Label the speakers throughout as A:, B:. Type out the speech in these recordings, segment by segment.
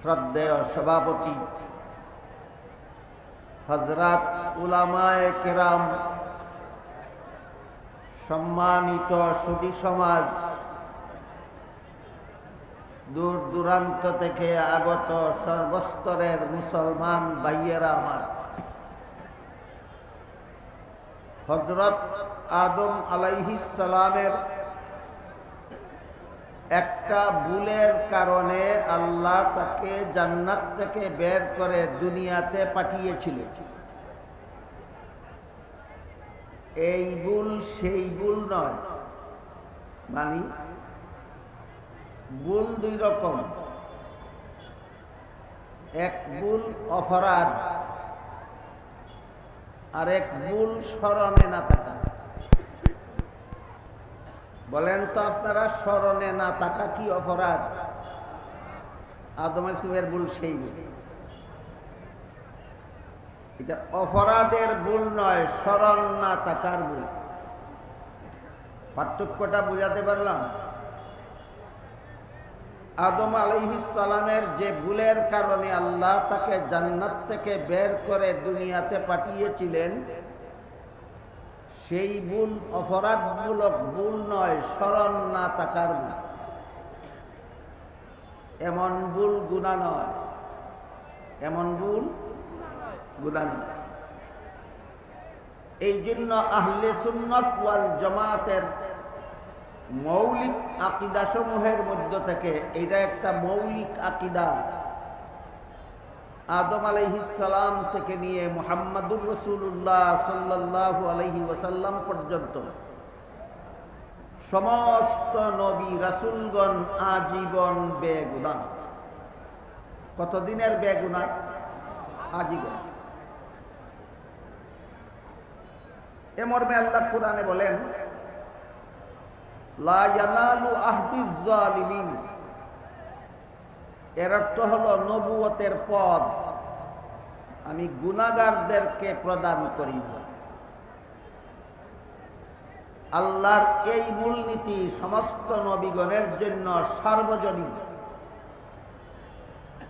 A: শ্রদ্ধেয় সভাপতি হযরত উলামায়ে কেরাম, সম্মানিত সুধী সমাজ, দূর দূরান্ত থেকে আগত সর্বস্তরের মুসলমান ভাইয়েরা আমার, হযরত আদম আলাইহিস সালামের একটা ভুলের কারণে আল্লাহ তাকে জান্নাত থেকে বের করে দুনিয়াতে পাঠিয়েছিলেন। এই ভুল সেই ভুল নয়, মানে ভুল দুই রকম। এক ভুল অপরাধ, আর এক ভুল স্মরণে না থাকা। বলেন তো আপনারা, স্মরণে না থাকা কি অপরাধ? আদম আলাইহিসসালামের ভুল সেই ভুল। এটা অপরাধের ভুল নয়, স্মরণ না থাকার ভুল। পার্থক্যটা বুঝাতে পারলাম? আদম আলাইহিস সালামের যে ভুলের কারণে আল্লাহ তাকে জান্নাত থেকে বের করে দুনিয়াতে পাঠিয়েছিলেন, সেই ভুল অপরাধমূলক ভুল নয়, স্মরণ না থাকার ভুল। এমন ভুল গুনাহ নয়, এমন ভুল গুনাহ নয়। এই জন্য আহলে সুন্নাত ওয়াল জামাতের মৌলিক আকীদা সমূহের মধ্য থেকে এটা একটা মৌলিক আকীদা। আদম আলাইহিস সালাম থেকে নিয়ে মুহাম্মাদুর রাসূলুল্লাহ সাল্লাল্লাহু আলাইহি ওয়াসাল্লাম পর্যন্ত সমস্ত নবী রাসূলগণ আজীবন বেগুনাহ। কতদিনের বেগুনাহ? আজীবন। এ মর্মে আল্লাহ কুরআনে বলেন, লা ইয়ানালু আহদিজ জালিমিন। এর অর্থ হলো নবুয়তের পদ আমি গুনাহগারদেরকে প্রদান করি না। আল্লাহর এই মূলনীতি সমস্ত নবীগণের জন্য সার্বজনীন।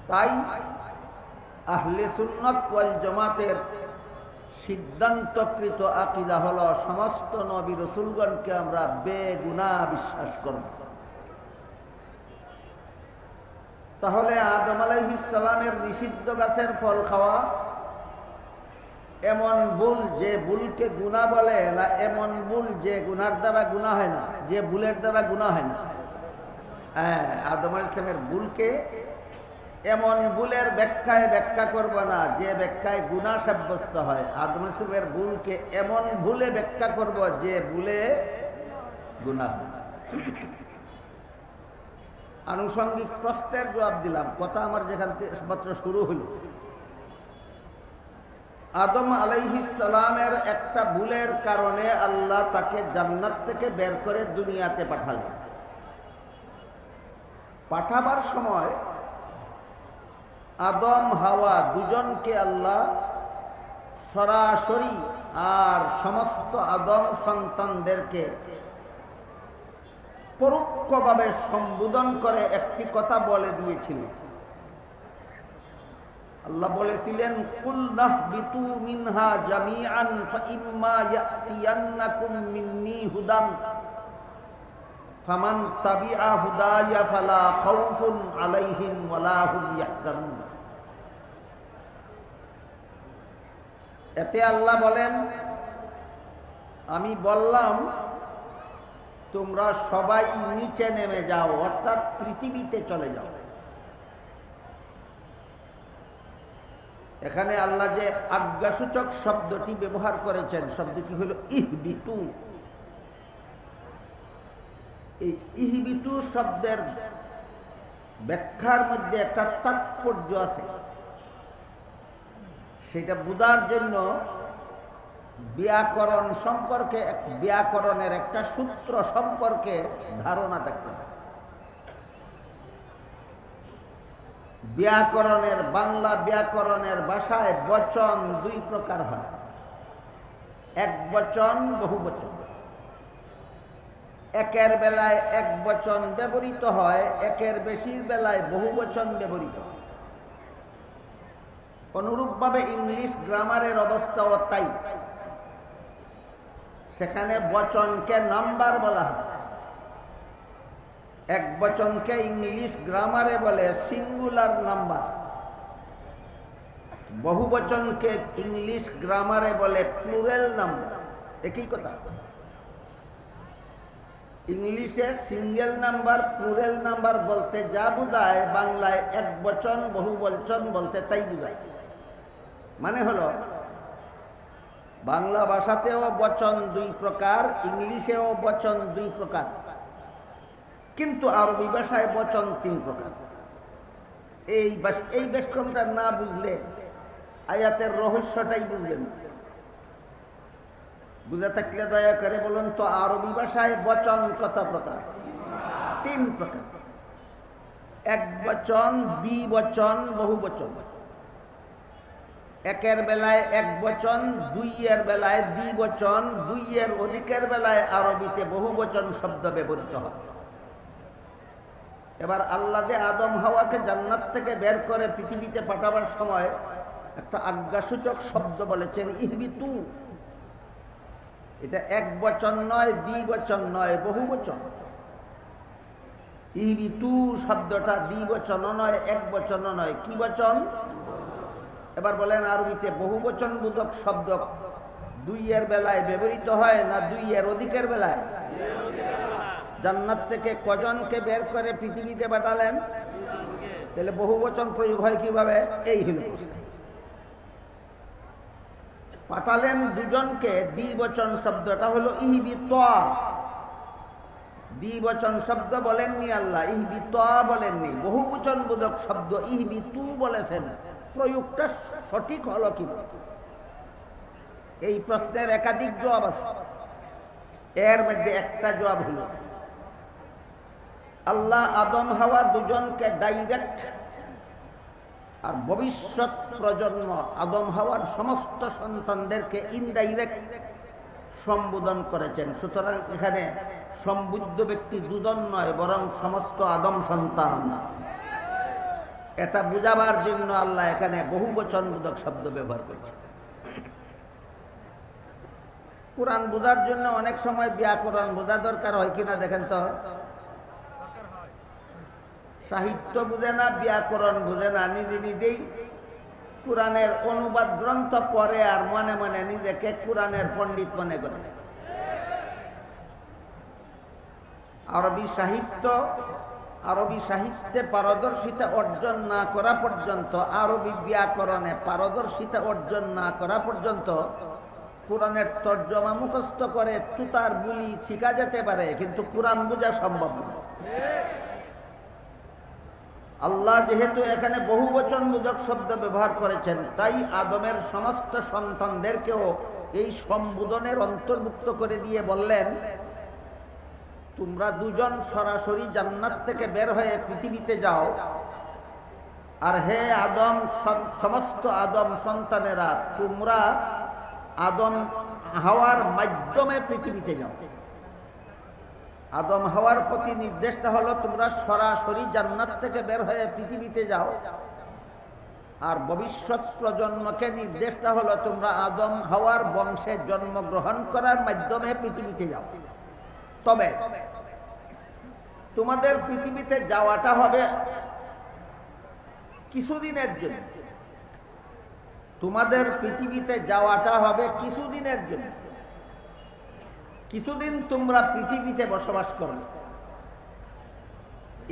A: তাই আহলে সুন্নাত ওয়াল জামাতের সিদ্ধান্তকৃত আকীদা হলো সমস্ত নবী রাসূলগণকে আমরা বেগুনাহ বিশ্বাস করব। তাহলে আদম আলাইহিস সালামের নিষিদ্ধ গাছের ফল খাওয়া এমন ভুল যে ভুলকে গুনাহ বলে না, এমন ভুল যে গুনার দ্বারা গুনাহ হয় না, যে ভুলের দ্বারা গুনাহ হয় না? হ্যাঁ, আদম আলাইহিস সালামের ভুলকে এমন ভুলের ব্যাখ্যা করব না যে ব্যাখ্যায় গুনাহ সাব্যস্ত হয়। আদম আলাইহিস সালামের ভুলকে এমন ভুলে ব্যাখ্যা করব যে ভুলে গুনাহ হয়। আনুষঙ্গিক প্রশ্নের জবাব দিলাম, কথা আমার যেখান থেকে মাত্র শুরু হইল। আদম আলাইহিস সালামের একটা ভুলের কারণে আল্লাহ তাকে জান্নাত থেকে বের করে দুনিয়াতে পাঠালেন। পাঠাবার সময় আদম হাওয়া দুজনকে আল্লাহ সরাসরি আর সমস্ত আদম সন্তানদেরকে পরোক্ষভাবে সম্বোধন করে একটি কথা বলে দিয়েছিলেন। আল্লাহ বলেছিলেন, কুল নাহবিতু মিনহা জামিআন ফাইম্মা ইয়াতিয়ান্নাকুম মিন্নী হুদান ফামান তাবিআ হুদায়া ফালা খাউফুন আলাইহিম ওয়ালা হুম ইয়াহজানুন। এতে আল্লাহ বলেন, আমি বললাম তোমরা সবাই নিচে নেমে যাও, অর্থাৎ পৃথিবীতে চলে যাও। এখানে আল্লাহ যে আজ্ঞাসূচক শব্দটি ব্যবহার করেছেন, শব্দটি হল ইহবিতু। এই ইহবিতু শব্দের ব্যাখ্যার মধ্যে একটা তাৎপর্য আছে, সেটা বোঝার জন্য ব্যাকরণ সম্পর্কে, ব্যাকরণের একটা সূত্র সম্পর্কে ধারণা থাকতে হবে। ব্যাকরণের বাংলা ব্যাকরণের ভাষায় বচন দুই প্রকার হয়, এক বচন, বহু বচন। একের বেলায় এক বচন ব্যবহৃত হয়, একের বেশির বেলায় বহু বচন ব্যবহৃত হয়। অনুরূপভাবে ইংলিশ গ্রামারের অবস্থাও তাই। সেখানে বচনকে নাম্বার বলা হয়, এক বচনকে ইংলিশ গ্রামারে বলে সিঙ্গুলার নাম্বার, বহু বচনকে ইংলিশ গ্রামারে বলে প্লুরাল নাম্বার। একই কথা। ইংলিশে সিঙ্গেল নাম্বার প্লুরাল নাম্বার বলতে যা বোঝায়, বাংলায় এক বচন বহু বচন বলতে তাই বোঝায়। মানে হলো বাংলা ভাষাতেও বচন দুই প্রকার, ইংলিশেও বচন দুই প্রকার, কিন্তু আরবি ভাষায় বচন তিন প্রকার। এই বেশক্রমটা না বুঝলে আয়াতের রহস্যটাই বুঝলেন। বুঝে থাকলে দয়া করে বলুন তো, আরবি ভাষায় বচন কত প্রকার? তিন প্রকার। এক বচন, দ্বিবচন, বহু বচন। একের বেলায় এক বচন, দুইয়ের বেলায় দ্বিবচন, দুইয়ের অধিকের বেলায় আরবিতে বহু বচন শব্দ ব্যবহৃত হয়। এবার আল্লাহ যে আদম হাওয়াকে জান্নাত থেকে বের করে পৃথিবীতে পাঠাবার সময় একটা আজ্ঞাসূচক শব্দ বলেছেন, ইহবিতু। এটা এক বচন নয়, দ্বিবচন নয়, বহু বচন। ইহবিতু শব্দটা দ্বিবচন নয়, এক বচন নয়। কি বচন? এবার বলেন আরবিতে বহু বচন বোধক শব্দ দুইয়ের বেলায় ব্যবহৃত হয় না দুইয়ের অধিকের বেলায়? জান্নাত থেকে কজনকে বের করে পৃথিবীতে পাঠালেন? তাহলে বহু বচন প্রয়োগ হয় কিভাবে? এই হল পাঠালেন দুজনকে। দ্বিবচন শব্দটা হলো ইহবিত। দ্বিবচন শব্দ বলেননি আল্লাহ, ইহবিত বলেননি। বহু বচন বোধক শব্দ ইহবিতু বলেছেন। প্রয়োগটা সঠিক হলো কি? এই প্রশ্নের একাধিক জবাব আছে, এর মধ্যে একটা জবাব হলো আল্লাহ আদম হাওয়া দুজনকে ডাইরেক্ট আর ভবিষ্যৎ প্রজন্ম আদম হাওয়ার সমস্ত সন্তানদেরকে ইনডাইরেক্ট সম্বোধন করেছেন। সুতরাং এখানে সম্বুদ্ধ ব্যক্তি দুজন নয়, বরং সমস্ত আদম সন্তান। এটা বুঝাবার জন্য আল্লাহ এখানে বহু বচনবোধক শব্দ ব্যবহার করছেন। কোরআন বোঝার জন্য অনেক সময় ব্যাকরণ বোঝা দরকার হয় কিনা দেখেন তো। সাহিত্য বুঝে না, ব্যাকরণ বুঝে না, নিজে নিজেই কোরআনের অনুবাদ গ্রন্থ পড়ে আর মনে মনে নিজেকে কোরআনের পণ্ডিত মনে করে। আরবি সাহিত্যে পারদর্শিতা অর্জন না করা পর্যন্ত, আরবি ব্যাকরণে পারদর্শিতা অর্জন না করা পর্যন্ত কোরআনের তর্জমা মুখস্থ করে তুতার বুলি শিখা যেতে পারে, কিন্তু কোরআন বোঝা সম্ভব নয়। আল্লাহ যেহেতু এখানে বহু বচনবোধক শব্দ ব্যবহার করেছেন, তাই আদমের সমস্ত সন্তানদেরকেও এই সম্বোধনের অন্তর্ভুক্ত করে দিয়ে বললেন, তোমরা দুজন সরাসরি জান্নাত থেকে বের হয়ে পৃথিবীতে যাও, আর হে আদম, সমস্ত আদম সন্তানেরা, তোমরা আদম হাওয়ার মাধ্যমে পৃথিবীতে যাও। আদম হাওয়ার প্রতি নির্দেশটা হলো তোমরা সরাসরি জান্নাত থেকে বের হয়ে পৃথিবীতে যাও, আর ভবিষ্যৎ প্রজন্মকে নির্দেশটা হলো তোমরা আদম হাওয়ার বংশে জন্মগ্রহণ করার মাধ্যমে পৃথিবীতে যাও। তবে তোমাদের পৃথিবীতে যাওয়াটা হবে কিছুদিনের জন্য। তোমাদের পৃথিবীতে যাওয়াটা হবে কিছুদিনের জন্য। কিছুদিন তোমরা পৃথিবীতে বসবাস করবে।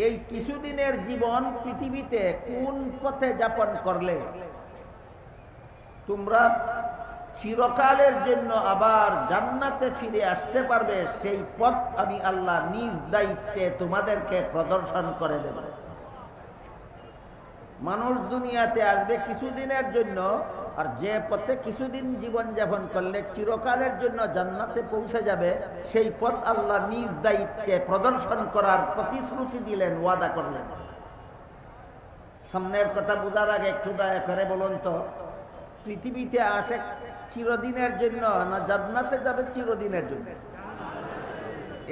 A: এই কিছুদিনের জীবন পৃথিবীতে কোন পথে যাপন করলে তোমরা চিরকালের জন্য আবার জান্নাতে ফিরে আসতে পারবে, সেই পথ আমি আল্লাহ নিজ দায়িত্বে তোমাদেরকে প্রদর্শন করে দেব। মানুষ দুনিয়াতে আসবে কিছুদিনের জন্য, আর যে পথে কিছুদিন জীবন যাপন করলে চিরকালের জন্য জান্নাতে পৌঁছে যাবে, সেই পথ আল্লাহ নিজ দায়িত্বে প্রদর্শন করার প্রতিশ্রুতি দিলেন, ওয়াদা করলেন। সামনের কথা বোঝার আগে একটু দয়া করে বলুন তো, পৃথিবীতে আসে চিরদিনের জন্য না জান্নাতে যাবে চিরদিনের জন্য?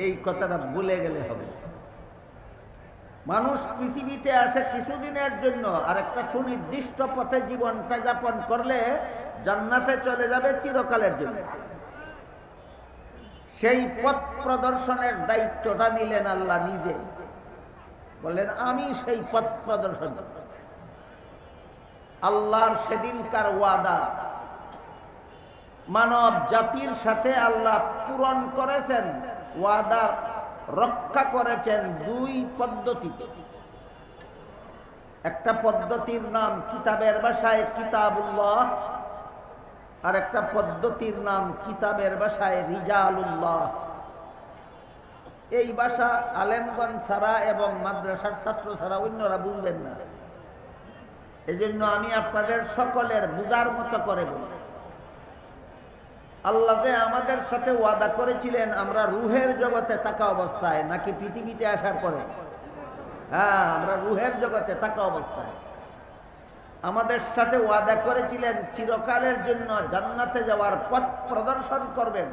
A: এই কথাটা ভুলে গেলে হবে। মানুষ পৃথিবীতে আসে কিছুদিনের জন্য, আর একটা সুনির্দিষ্ট পথে জীবনটা যাপন করলে জান্নাতে চলে যাবে চিরকালের জন্য। সেই পথ প্রদর্শনের দায়িত্বটা নিলেন আল্লাহ নিজে, বললেন আমি সেই পথ প্রদর্শন। আল্লাহর সেদিনকার ওয়াদা মানব জাতির সাথে আল্লাহ পূরণ করেছেন, ওয়াদা রক্ষা করেছেন দুই পদ্ধতিতে। একটা পদ্ধতির নাম কিতাবের ভাষায় কিতাবুল্লাহ, আর একটা পদ্ধতির নাম কিতাবের ভাষায় রিজালুল্লাহ। এই ভাষা আলেমগঞ্জ ছাড়া এবং মাদ্রাসার ছাত্র ছাড়া অন্যরা বুঝবেন না, এজন্য আমি আপনাদের সকলের বুঝার মতো করে বলি। আল্লাহ যে আমাদের সাথে ওয়াদা করেছিলেন আমরা রুহের জগতে থাকা অবস্থায়, নাকি পৃথিবীতে আসার পরে? হ্যাঁ, আমরা রুহের জগতে থাকা অবস্থায় আমাদের সাথে ওয়াদা করেছিলেন চিরকালের জন্য জান্নাতে যাওয়ার পথ প্রদর্শন করবেন।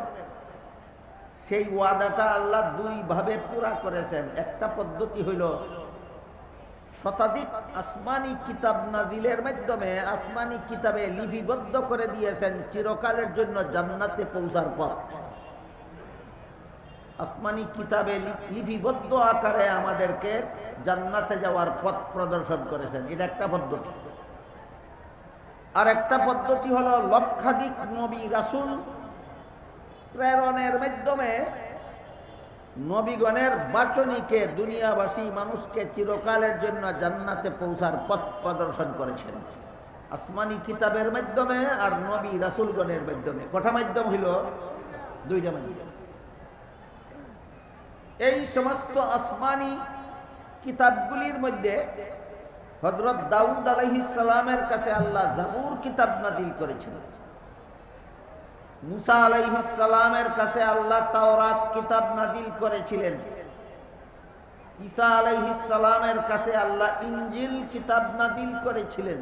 A: সেই ওয়াদাটা আল্লাহ দুই ভাবে পুরা করেছেন। একটা পদ্ধতি হইল শতাধিক আসমানি কিতাব নাজিলের মাধ্যমে আসমানি কিতাবে লিপিবদ্ধ করে দিয়েছেন চিরকালের জন্য জান্নাতে পৌঁছার পথ। আসমানি কিতাবে লিপিবদ্ধ আকারে আমাদেরকে জান্নাতে যাওয়ার পথ প্রদর্শন করেছেন, এটা একটা পদ্ধতি। আর একটা পদ্ধতি হলো লক্ষাধিক নবী রাসূল প্রেরণের মাধ্যমে নবীগণের বাচনিকে দুনিয়াবাসী মানুষকে চিরকালের জন্য জান্নাতে পৌঁছার পথ প্রদর্শন করেছেন আসমানি কিতাবের মাধ্যমে আর নবী রাসূলগণের মাধ্যমে। কটা মাধ্যম হইল? দুইটা মাধ্যম। এই সমস্ত আসমানি কিতাবগুলির মধ্যে হযরত দাউদ আলাইহিস সালামের কাছে আল্লাহ জাবুর কিতাব নাযিল করেছিলেন। মুসা আলাইহিস সালামের কাছে আল্লাহ তাওরাত কিতাব নাযিল করেছিলেন। ঈসা আলাইহিস সালামের কাছে আল্লাহ ইনজিল কিতাব নাযিল করেছিলেন।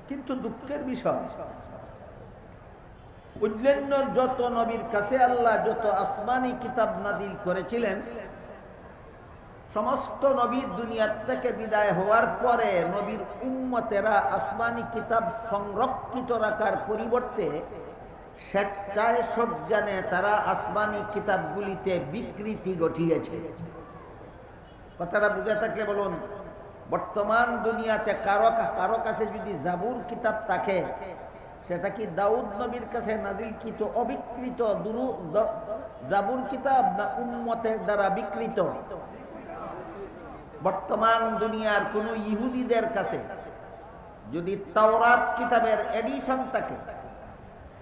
A: কিন্তু দুঃখের বিষয়, অন্যান্য যত নবীর কাছে আল্লাহ যত আসমানি কিতাব নাযিল করেছিলেন, সমস্ত নবী দুনিয়া থেকে বিদায় হওয়ার পরে নবীর উম্মতেরা আসমানি কিতাব সংরক্ষিত রাখার পরিবর্তে স্বেচ্ছায় সজ্ঞানে তারা আসমানি কিতাবগুলিতে বিকৃতি ঘটিয়েছে। কথাটা বুঝে থাকলে বলুন। বর্তমান দুনিয়াতে কারো কাছে যদি জাবুর কিতাব থাকে, সেটা কি দাউদ নবীর কাছে নাযিলকৃত অবিকৃত জাবুর কিতাব না উম্মতের দ্বারা বিকৃত? বর্তমান দুনিয়ার কোন ইহুদিদের কাছে যদি তাওরাত কিতাবের এডিশন থাকে,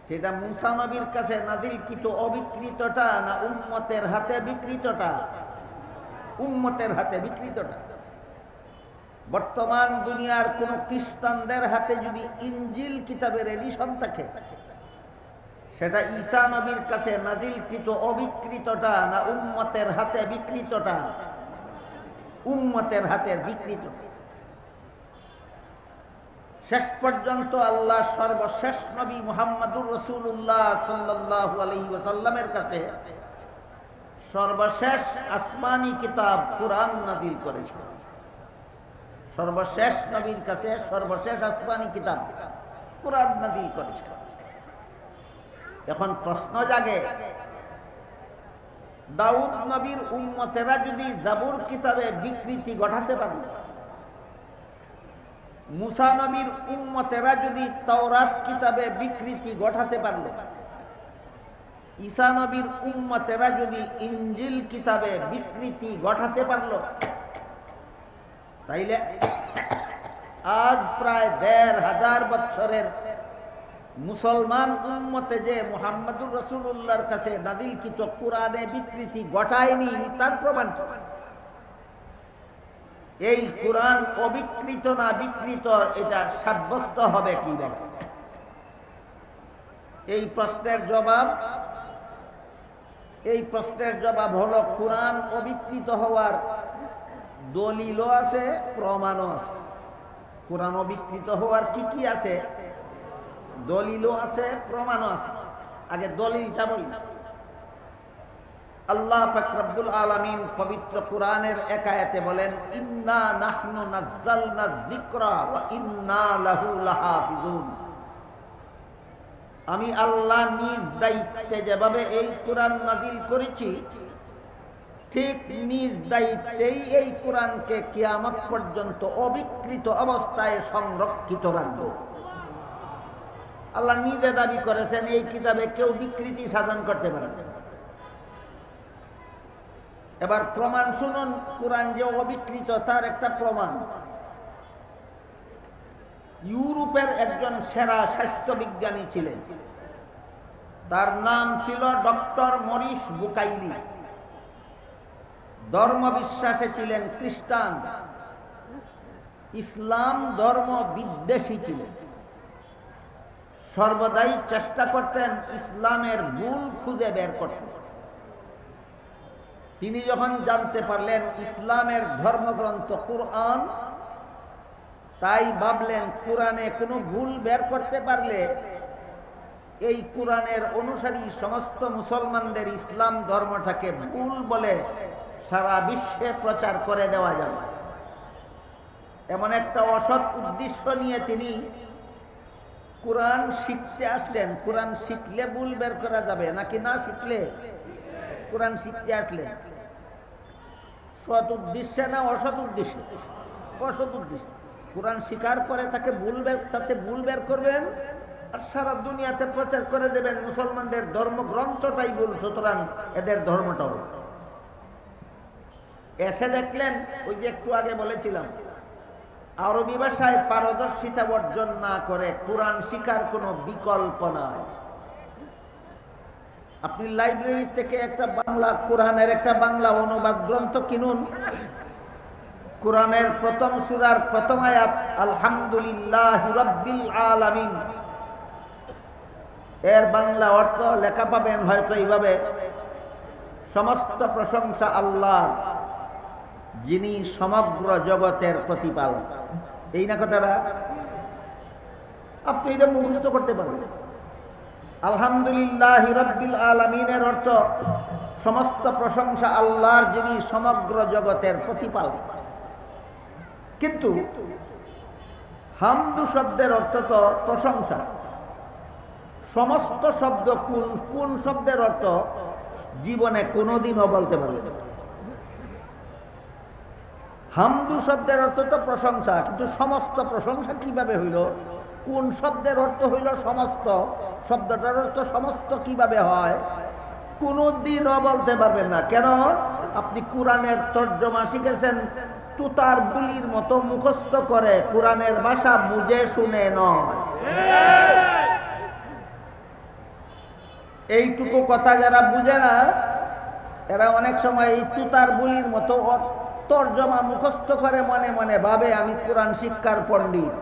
A: সেটা মুসা নবীর কাছে নাযিলকৃত অবিকৃতটা না উম্মতের হাতে বিকৃতটা? উম্মতের হাতে বিকৃতটা। বর্তমান দুনিয়ার কোন খ্রিস্টানদের হাতে যদি ইনজিল কিতাবের এডিশন থাকে, সেটা ঈসা নবীর কাছে নাযিলকৃত অবিকৃতটা না উম্মতের হাতে বিকৃতটা? উম্মতের হাতের বিকৃত। শেষ পর্যন্ত আল্লাহ সর্বশেষ নবী মুহাম্মদুর রাসূলুল্লাহ সাল্লাল্লাহু আলাইহি ওয়াসাল্লামের কাছে সর্বশেষ আসমানি কিতাব কুরআন নাযিল করেছেন। সর্বশেষ নবীর কাছে সর্বশেষ আসমানি কিতাব কুরআন নাযিল করেছেন। এখন প্রশ্ন জাগে, দাউদ নবীর উম্মতেরা যদি জাবুর কিতাবে বিকৃতি ঘটাতে পারল, মুসা নবীর উম্মতেরা যদি তাওরাত কিতাবে বিকৃতি ঘটাতে পারল, ঈসা নবীর উম্মতেরা যদি ইনজিল কিতাবে বিকৃতি ঘটাতে পারল, তাইলে আজ প্রায় ১৫০০ বছরের মুসলমান উম্মতে যে মুহাম্মদুর রাসূলুল্লাহর কাছে নাযিলকৃত কুরআনে বিকৃতি ঘটায়নি, তার প্রমাণ এই কুরআন অবিকৃত না বিকৃত এটা সাব্যস্ত হবে কিভাবে? এই প্রশ্নের জবাব হলো কুরআন অবিকৃত হওয়ার দলিলও আছে, প্রমাণও আছে। কুরআন অবিকৃত হওয়ার কি আছে? দলিলও আছে, প্রমাণও আছে। আগে দলিলটা বলি। আল্লাহ পাক রব্বুল আলামিন পবিত্র কোরআনের এক আয়াতে বলেন, ইন্না নাহনু নাযালনা যিকরা ওয়া ইন্না লাহু লাহাফিজুন। আমি আল্লাহ নিজ দায়িত্বে যেভাবে এই কোরআন নাযিল করেছি, ঠিক নিজ দায়িত্বেই এই কোরআনকে কিয়ামত পর্যন্ত অবিকৃত অবস্থায় সংরক্ষিত রাখব। আল্লাহ নিজে দাবি করেছেন এই কিতাবে কেউ বিকৃতি সাধন করতে পারে না। এবার প্রমাণ শুনুন, কোরআন যে অবিকৃত তার একটা প্রমাণ। ইউরোপের একজন সেরা স্বাস্থ্য বিজ্ঞানী ছিলেন, তার নাম ছিল ডক্টর মরিস বুকাইলি। ধর্ম বিশ্বাসে ছিলেন খ্রিস্টান, ইসলাম ধর্ম বিদ্বেষী ছিলেন। সর্বদাই চেষ্টা করতেন ইসলামের ভুল খুঁজে বের করতে। তিনি যখন জানতে পারলেন ইসলামের ধর্মগ্রন্থ কুরআন, তাই ভাবলেন কোরআনে কোনো ভুল বের করতে পারলে এই কোরআনের অনুসারী সমস্ত মুসলমানদের ইসলাম ধর্মটাকে ভুল বলে সারা বিশ্বে প্রচার করে দেওয়া যাবে। এমন একটা অসৎ উদ্দেশ্য নিয়ে তিনি কোরআন শিখতে আসলেন। কোরআন শিখলে ভুল বের করা যাবে নাকি না শিখলে? কোরআন শিখতে আসলেন সৎ উদ্দেশ্যে না অসৎ উদ্দেশ্যে? অসৎ উদ্দেশ্যে। কোরআন শিকার পরে তাকে ভুল বের করবেন আর সারা দুনিয়াতে প্রচার করে দেবেন মুসলমানদের ধর্মগ্রন্থটাই ভুল, সুতরাং এদের ধর্মটাও। এসে দেখলেন, ওই যে একটু আগে বলেছিলাম, আরবি ভাষায় পারদর্শিতা অর্জন না করে কোরআন শিকার কোনো বিকল্প নাই। আপনি লাইব্রেরি থেকে একটা বাংলা কোরআনের একটা বাংলা অনুবাদ গ্রন্থ কিনুন। কোরআনের প্রথম সূরার প্রথম আয়াত আলহামদুলিল্লাহি রাব্বিল আলামিন, এর বাংলা অর্থ লেখা পাবেন হয়তো এইভাবে, সমস্ত প্রশংসা আল্লাহ, যিনি সমগ্র জগতের প্রতিপালক। এই না কথাটা? আপনি এটা মুখস্থ করতে পারবেন। আলহামদুলিল্লাহি রাব্বিল আলামিনের অর্থ সমস্ত প্রশংসা আল্লাহর, যিনি সমগ্র জগতের প্রতিপালক। কিন্তু হামদু শব্দের অর্থ তো প্রশংসা। সমস্ত শব্দ কোন শব্দের অর্থ জীবনে কোনোদিনও বলতে পারবে না। হামদু শব্দের অর্থ তো প্রশংসা, কিন্তু সমস্ত প্রশংসা কিভাবে হইল? কোন শব্দের অর্থ হইল সমস্ত, শব্দটার অর্থ সমস্ত কিভাবে হয় কোনদিনও বলতে পারবেন না। কেন? আপনি কোরআনের তর্জমা শিখেছেন তুতার বুলির মতো মুখস্থ করে, কোরআনের ভাষা বুঝে শুনে নয়। এইটুকু কথা যারা বুঝে না, এরা অনেক সময় এই তুতার বুলির মতো তর্জমা মুখস্থ করে মনে মনে ভাবে আমি কোরআন শিক্ষার পণ্ডিত।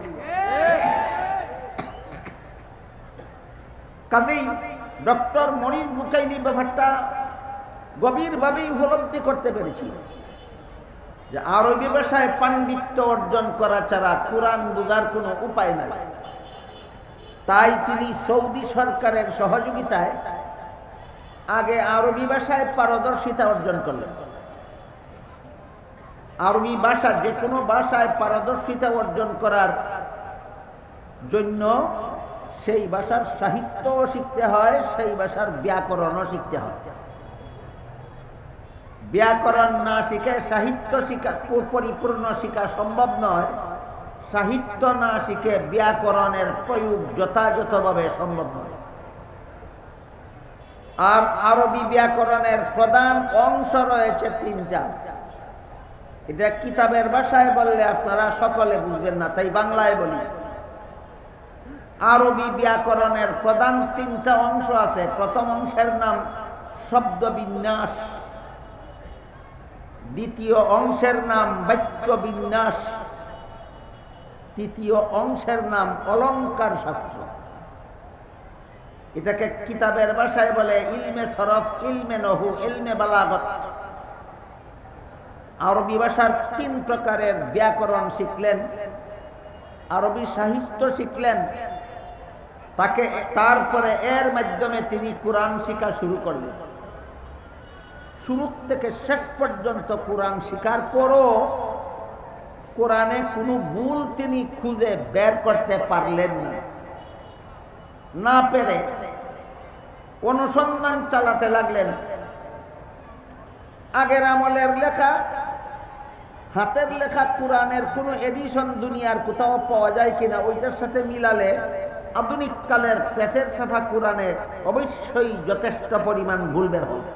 A: কাজেই ডক্টর মরিস বুকাইলি ব্যাপারটা গভীরভাবে উপলব্ধি করতে পেরেছি যে আরবি ভাষায় পাণ্ডিত্য অর্জন করা ছাড়া কোরআন বোঝার কোনো উপায় নাই। তাই তিনি সৌদি সরকারের সহযোগিতায় আগে আরবি ভাষায় পারদর্শিতা অর্জন করলেন। আরবি ভাষা, যে কোনো ভাষায় পারদর্শিতা অর্জন করার জন্য সেই ভাষার সাহিত্যও শিখতে হয়, সেই ভাষার ব্যাকরণও শিখতে হয়। ব্যাকরণ না শিখে সাহিত্য শিখা পরিপূর্ণ শিখা সম্ভব নয়। সাহিত্য না শিখে ব্যাকরণের প্রয়োগ যথাযথভাবে সম্ভব নয়। আর আরবি ব্যাকরণের প্রধান অংশ রয়েছে তিনটা। এটা কিতাবের ভাষায় বললে আপনারা সকলে বুঝবেন না, তাই বাংলায় বলি। আরবি ব্যাকরণের প্রধান তিনটা অংশ আছে। প্রথম অংশের নাম শব্দ বিন্যাস, দ্বিতীয় অংশের নাম বাক্য বিন্যাস, তৃতীয় অংশের নাম অলংকার শাস্ত্র। এটাকে কিতাবের ভাষায় বলে ইলমে সরফ, ইলমে নহু, ইলমে বালাগত। আরবি ভাষার তিন প্রকারের ব্যাকরণ শিখলেন, আরবি সাহিত্য শিখলেন, তারপরে এর মাধ্যমে তিনি কোরআন শিক্ষা শুরু করলেন। শুরু থেকে শেষ পর্যন্ত কোরআন স্বীকার করো, কোরআনে কোনো ভুল তিনি খুঁজে বের করতে পারলেন না। না পেরে অনুসন্ধান চালাতে লাগলেন। আগের আমলের লেখা, হাতের লেখা কোরআনের কোনো এডিশন দুনিয়ার কোথাও পাওয়া যায় কিনা, ওইটার সাথে মিলালে আধুনিক কালের প্রেসের ছাপা কোরআনে অবশ্যই যথেষ্ট পরিমাণ ভুল বের হবে।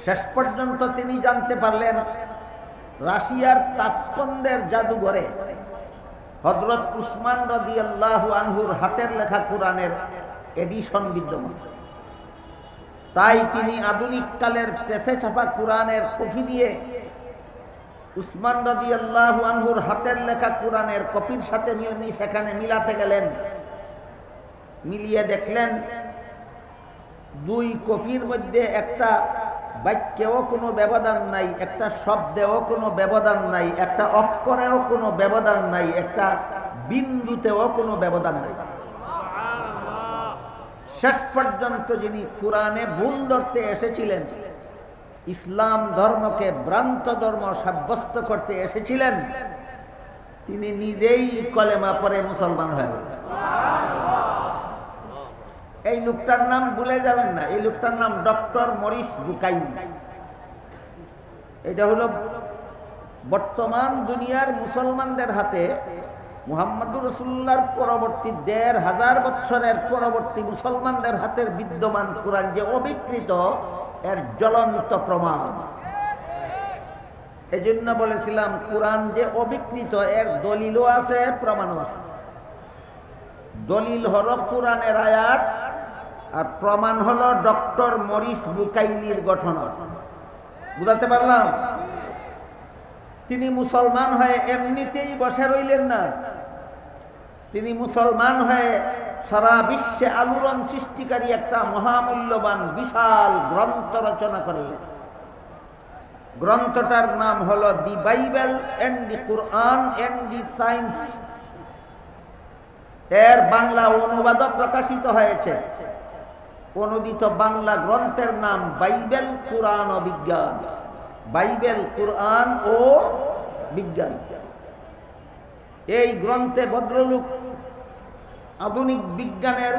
A: শেষ পর্যন্ত তিনি জানতে পারলেন রাশিয়ার তাসকন্দের জাদুঘরে হযরত উসমান রাদিয়াল্লাহু আনহুর হাতের লেখা কোরআনের এডিশন বিদ্যমান। তাই তিনি আধুনিক কালের প্রেসে ছাপা কোরআনের কপি দিয়ে উসমান রাদিয়াল্লাহু আনহুর হাতের লেখা কোরআনের কপির সাথে সেখানে মিলাতে গেলেন। মিলিয়ে দেখলেন দুই কপির মধ্যে একটা বাক্যেও কোনো ব্যবধান নাই, একটা শব্দেও কোনো ব্যবধান নাই, একটা অক্ষরেও কোনো ব্যবধান নাই, একটা বিন্দুতেও কোনো ব্যবধান নাই। শেষ পর্যন্ত যিনি কোরআনে ভুল ধরতে এসেছিলেন, ইসলাম ধর্মকে ভ্রান্ত ধর্ম সাব্যস্ত করতে এসেছিলেন, তিনি নিজেই কলেমা পড়ে মুসলমান হয়ে গেলেন। এই লোকটার নাম ভুলে যাবেন না, এই লোকটার নাম ডক্টর মরিস বুকাইনি। এটা হলো বর্তমান দুনিয়ার মুসলমানদের হাতে মুহাম্মদুর রাসূলুল্লাহর পরবর্তী ১৫০০ বছরের পরবর্তী মুসলমানদের হাতের বিদ্যমান কোরআন যে অবিকৃত, এর জ্বলন্ত প্রমাণ। এজন্য বলেছিলাম কোরআন যে অবিকৃত এর দলিলও আছে, প্রমাণও আছে। দলিল হলো কোরআনের আয়াত, আর প্রমাণ হলো ডক্টর মরিস বুকাইনির ঘটনা। বুঝাতে পারলাম? তিনি মুসলমান হয়ে এমনিতেই বসে রইলেন না, তিনি মুসলমান হয়ে সারা বিশ্বে আলোড়ন সৃষ্টিকারী একটা মহামূল্যবান বিশাল গ্রন্থ রচনা করলেন। গ্রন্থটার নাম হলো the Bible and the Quran and the science. এর বাংলা অনুবাদও প্রকাশিত হয়েছে। অনুদিত বাংলা গ্রন্থের নাম বাইবেল, কুরআন ও বিজ্ঞান। বাইবেল, কুরআন ও বিজ্ঞান। এই গ্রন্থে ভদ্রলোক আধুনিক বিজ্ঞানের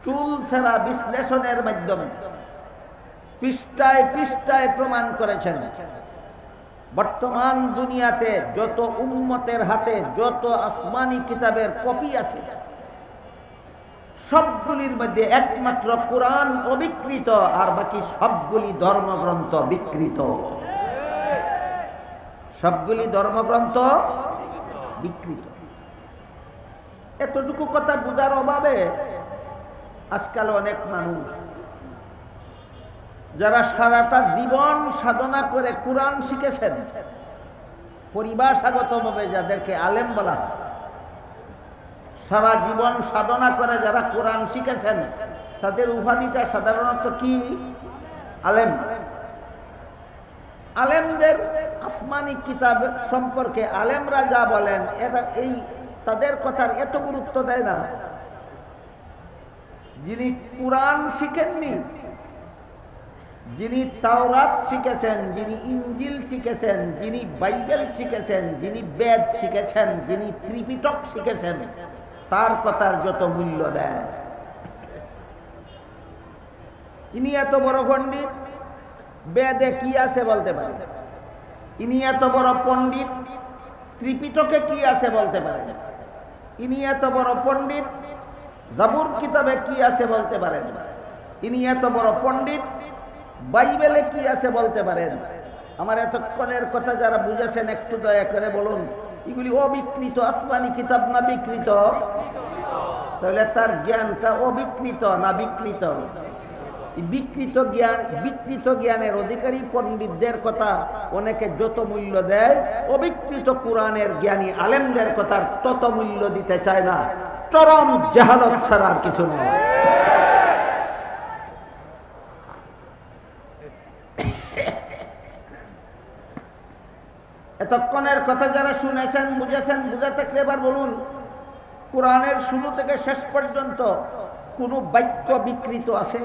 A: চুলছেরা বিশ্লেষণের মাধ্যমে পৃষ্ঠায় পৃষ্ঠায় প্রমাণ করেছেন বর্তমান দুনিয়াতে যত উম্মতের হাতে যত আসমানি কিতাবের কপি আছে, সবগুলির মধ্যে একমাত্র কোরআন অবিকৃত, আর বাকি সবগুলি ধর্মগ্রন্থ বিকৃত। সবগুলি ধর্মগ্রন্থ বিকৃত। এতটুকু কথা বুঝার অভাবে আজকাল অনেক মানুষ যারা সারাটা জীবন সাধনা করে কোরআন শিখেছেন, পরিভাষাগতভাবে যাদেরকে আলেম বলা হয়, সারা জীবন সাধনা করে যারা কোরআন শিখেছেন, তাদের উপাধিটা সাধারণত কি? আলেম। আলেমদের আসমানি কিতাব সম্পর্কে আলেমরা যা বলেন, এটা এই তাদের কথার এত গুরুত্ব দেয় না। যিনি কোরআন শিখেননি, যিনি তাওরাত শিখেছেন, যিনি ইনজিল শিখেছেন, যিনি বাইবেল শিখেছেন, যিনি বেদ শিখেছেন, যিনি ত্রিপিটক শিখেছেন, তার কথার যত মূল্য দেয়। ইনি এত বড় পণ্ডিত, বেদে কি আছে বলতে পারে। ইনি এত বড় পণ্ডিত, ত্রিপিটকে কি আছে বলতে পারে। ইনি এত বড় পণ্ডিত, জাবুর কিতাবে কি আছে বলতে পারেন। ইনি এত বড় পণ্ডিত, বাইবেলে কি আছে বলতে পারেন। আমার এতক্ষণের কথা যারা বুঝেছেন একটু দয়া করে বলুন, এগুলি অবিকৃত আসমানি কিতাব না বিকৃত? তাহলে তার জ্ঞানটা অবিকৃত না বিকৃত? বিকৃত জ্ঞানের অধিকারী পণ্ডিতদের কথা অনেকে যত মূল্য দেয়, অবিকৃত কোরআনের জ্ঞানী আলেমদের কথার তত মূল্য দিতে চায় না। চরম জাহালত ছাড়া আর কিছু নয়। এতক্ষণের কথা যারা শুনেছেন, বুঝেছেন, বুঝে থাকলে এবার বলুন, কোরআনের শুরু থেকে শেষ পর্যন্ত কোন বাক্য বিকৃত আছে?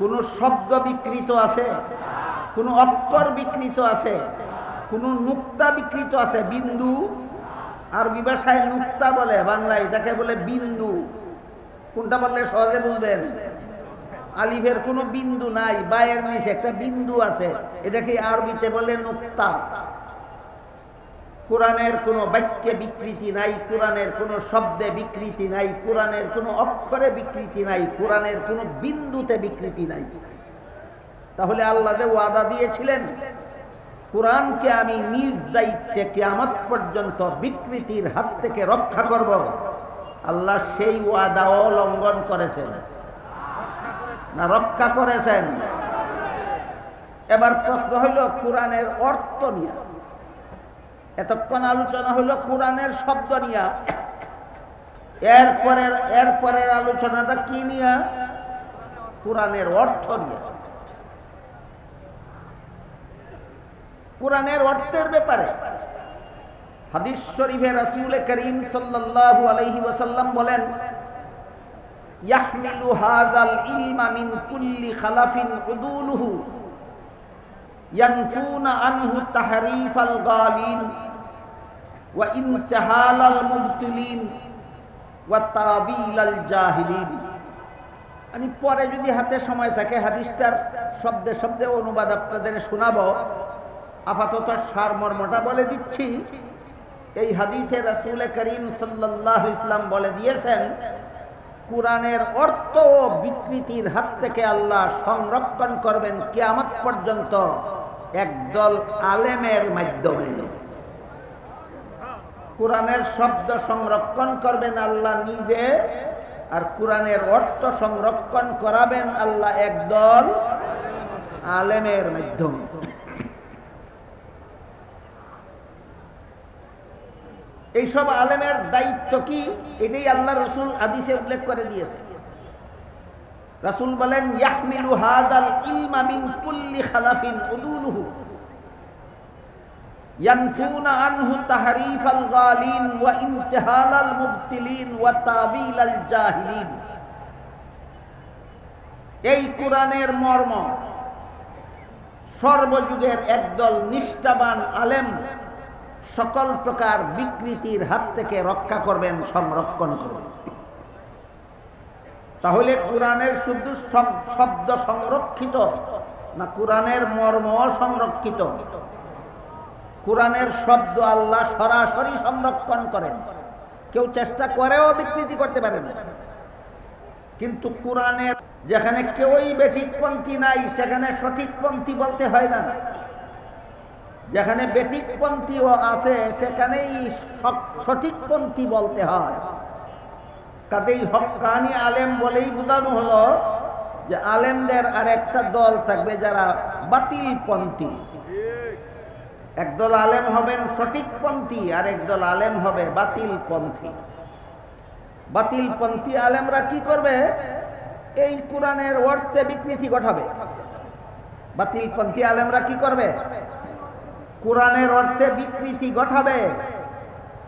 A: কোনো শব্দ বিকৃত আছে, কোনো অক্ষর বিকৃত আছে, কোনো নুক্তা বিকৃত আছে? বিন্দু আরবি ভাষায় নুক্তা বলে, বাংলায় এটাকে বলে বিন্দু। কোনটা বললে সহজে বুঝবেন? আলিফের কোনো বিন্দু নাই, বায়ের নিচে একটা বিন্দু আছে, এটাকে আরবিতে বলে নুক্তা। কোরআনের কোনো বাক্যে বিকৃতি নাই, কোরআনের কোনো শব্দে বিকৃতি নাই, কোরআনের কোনো অক্ষরে বিকৃতি নাই, কোরআনের কোনো বিন্দুতে বিকৃতি নাই। তাহলে আল্লাহ যে ওয়াদা দিয়েছিলেন কোরআনকে আমি নিজ দায়িত্বে কিয়ামত পর্যন্ত বিকৃতির হাত থেকে রক্ষা করব, আল্লাহ সেই ওয়াদাও লঙ্ঘন করেছেন না রক্ষা করেছেন? এবার প্রশ্ন হইল কোরআনের অর্থ নিয়ে। এতক্ষণ আলোচনা হলো কোরআনের শব্দ নিয়ে, এরপরের আলোচনাটা কি নিয়ে? কোরআনের অর্থ নিয়ে, কোরআনের অর্থের ব্যাপারে। হাদিস শরীফে রাসূল করিম সাল্লাল্লাহু আলাইহি ওয়াসাল্লাম বলেন, ইয়াহমিলু হাযাল ইলমা মিন কুল্লি খালাফিন উদুলুহু ইয়ানফুনা আনহু তাহরিফাল গালিন ওয়া ইনতিহালাল মুবতিলিন ওয়া তাবিলাল জাহিলিন। আমি পরে যদি হাতে সময় থাকে হাদিসটার শব্দে শব্দে অনুবাদ আপনাদের শোনাবো। আপাতত সারমর্মটা বলে দিচ্ছি। এই হাদিসে রাসূল করিম সাল্লাল্লাহু আলাইহি ওয়াসাল্লাম বলে দিয়েছেন কোরআনের অর্থ ও বিকৃতির হাত থেকে আল্লাহ সংরক্ষণ করবেন কিয়ামত পর্যন্ত একদল আলেমের মাধ্যমে। কোরআনের শব্দ সংরক্ষণ করবেন আল্লাহ নিজে, আর কোরআনের অর্থ সংরক্ষণ করাবেন আল্লাহ একদল আলেমের মাধ্যমে। এইসব আলেমের দায়িত্ব কি, এটাই আল্লাহ রসুল হাদিসে উল্লেখ করে দিয়েছে। রাসূল বলেন, ইয়াহমিলু হাযাল ইলমা মিন কুল্লি খালাফিন উদুলুহু ইয়ানফুনা আনহু তাহরিফাল গালিন ওয়া ইনতিহালাল মুবতিলিন ওয়া তাবিলাল জাহিলিন। এই কোরআনের মর্ম সর্বযুগের একদল নিষ্ঠাবান আলেম সকল প্রকার বিকৃতির হাত থেকে রক্ষা করবেন, সংরক্ষণ করবেন। তাহলে কোরআনের শুধু শব্দ সংরক্ষিত না, কোরআনের মর্ম সংরক্ষিত? কোরআনের শব্দ আল্লাহ সরাসরি সংরক্ষণ করেন, কেউ চেষ্টা করেও বিকৃতি করতে পারে না। কিন্তু কোরআনের যেখানে কেউই বেঠিকপন্থী নাই সেখানে সঠিকপন্থী বলতে হয় না, যেখানে বেঠিকপন্থীও আছে সেখানেই সঠিকপন্থী বলতে হয়। কাজেই হক্কানি আলেম বলেই বোঝানো হলো যে আলেমদের আর একটা দল থাকবে যারা বাতিলপন্থী। একদল আলেম হবেন সঠিকপন্থী আর একদল আলেম হবে বাতিলপন্থী। বাতিলপন্থী আলেমরা কি করবে? এই কোরআনের অর্থে বিকৃতি ঘটাবে। বাতিলপন্থী আলেমরা কি করবে? কোরআনের অর্থে বিকৃতি ঘটাবে।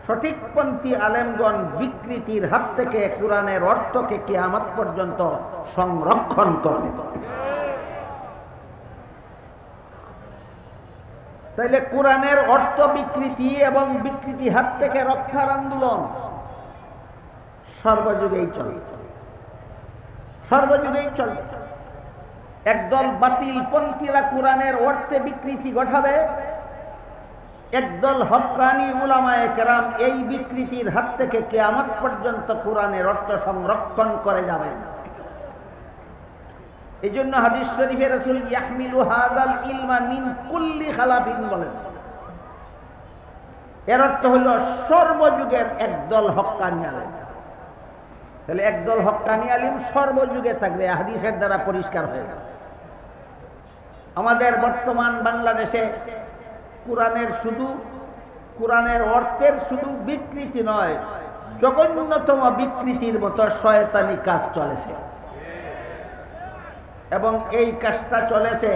A: সঠিকপন্থী আলেমগণ বিকৃতির হাত থেকে কোরআনের অর্থকে কিয়ামত পর্যন্ত সংরক্ষণ করবে। তাইলে কোরআনের অর্থ বিকৃতি এবং বিকৃতি হাত থেকে রক্ষার আন্দোলন সর্বযুগেই চলে, সর্বযুগেই চলে। একদল বাতিলপন্থীরা কোরআনের অর্থে বিকৃতি ঘটাবে, একদল হক্কানি উলামায়ে কেরাম এই বিকৃতির হাত থেকে কিয়ামত পর্যন্ত কোরআনের অর্থ সংরক্ষণ করে যাবে। এই জন্য হাদিস শরীফে রাসূল ইয়াহমিলু হাযাল ইলমা মিন কুল্লি খালাফিন বলেন। এর অর্থ হলো সর্বযুগের একদল হক্কানি আলেম। তাহলে একদল হক্কানি আলেম সর্বযুগে থাকবে, হাদিসের দ্বারা পরিষ্কার হয়ে গেল। আমাদের বর্তমান বাংলাদেশে কোরআনের অর্থের শুধু বিকৃতি নয়, জঘন্যতম বিকৃতির মতো শয়তানি কাজ চলেছে। এবং এই কাজটা চলেছে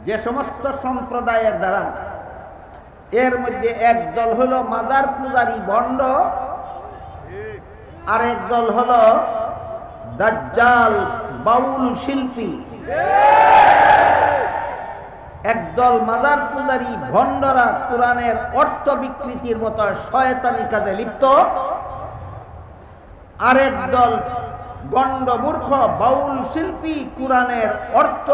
A: যে সমস্ত সম্প্রদায়ের দ্বারা। এর মধ্যে একদল হলো মাজার পূজারী ভণ্ড, আর একদল হলো দাজ্জাল বাউল শিল্পী। একদল মাজার পূজারী ভণ্ডরা কোরআনের অর্থ বিকৃতির মতো শয়তানি কাজে লিপ্ত, আরেক দল গণ্ড মূর্খ বাউল শিল্পী কোরআনের অর্থ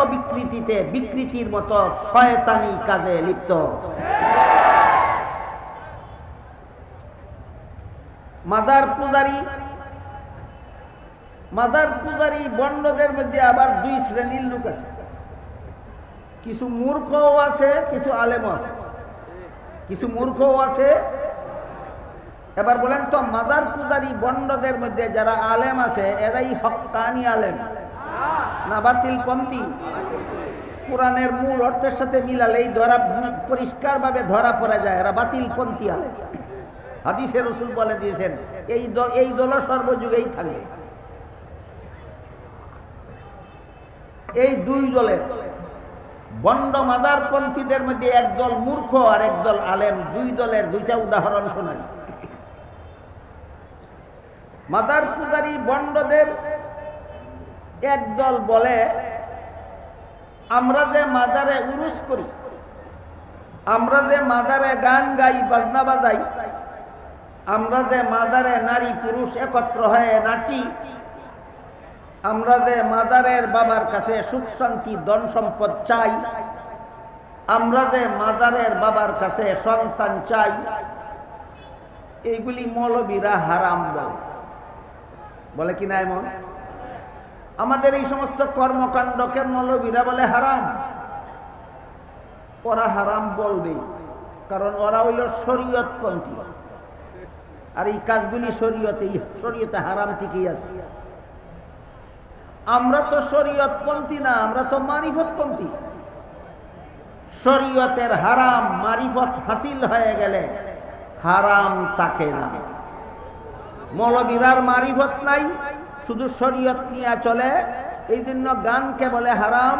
A: বিকৃতির মতো শয়তানি কাজে লিপ্ত। মাজার পূজারী বন্ডদের মধ্যে আবার দুই শ্রেণীর লোক আছে, কিছু মূর্খও আছে, কিছু আলেমও আছে। কিছু মূর্খও আছে। এবার বলেন তো, মাজার পূজারী বন্ডদের মধ্যে যারা আলেম আছে এরাই হক্কানি আলেম না বাতিল পন্থী? কোরআনের মূল অর্থের সাথে মিলালেই পরিষ্কারভাবে ধরা পড়ে যায় এরা বাতিল পন্থী আলেম। হাদিসে রাসূল বলে দিয়েছেন এই দল সর্বযুগেই থাকবে। এই দুই দলের বন্ড মাজার পন্থীদের মধ্যে একদল মূর্খ আর একদল আলেম, দুই দলের দুইটা উদাহরণ শোনাই। মাজার পূজারী বন্ডদের একদল বলে, আমরা যে মাজারে উরুস করি, আমরা যে মাজারে গান গাই, বাজনা বাজাই, আমরা যে মাজারে নারী পুরুষ একত্র হয়ে নাচি, আমরা যে মাজারের বাবার কাছে সুখ শান্তি ধন সম্পদ চাই, আমরা যে মাজারের বাবার কাছে সন্তান চাই, এইগুলি মৌলবীরা হারাম বলে কিনা? এমন আমাদের এই সমস্ত কর্মকাণ্ডকে মৌলবীরা বলে হারাম। ওরা হারাম বলবে, কারণ ওরা হইল শরীয়তপন্থী, আর এই কাজগুলি শরীয়তে হারাম ঠিকই আছে। আমরা তো শরীয়তপন্থী না, আমরা তো মারিফতপন্থী। শরীয়তের হারাম মারিফত হাসিল হয়ে গেলে হারাম থাকে না। মৌলবীরার মারিফত নাই, শুধু শরীয়ত নিয়ে চলে, এই জন্য গানকে বলে হারাম,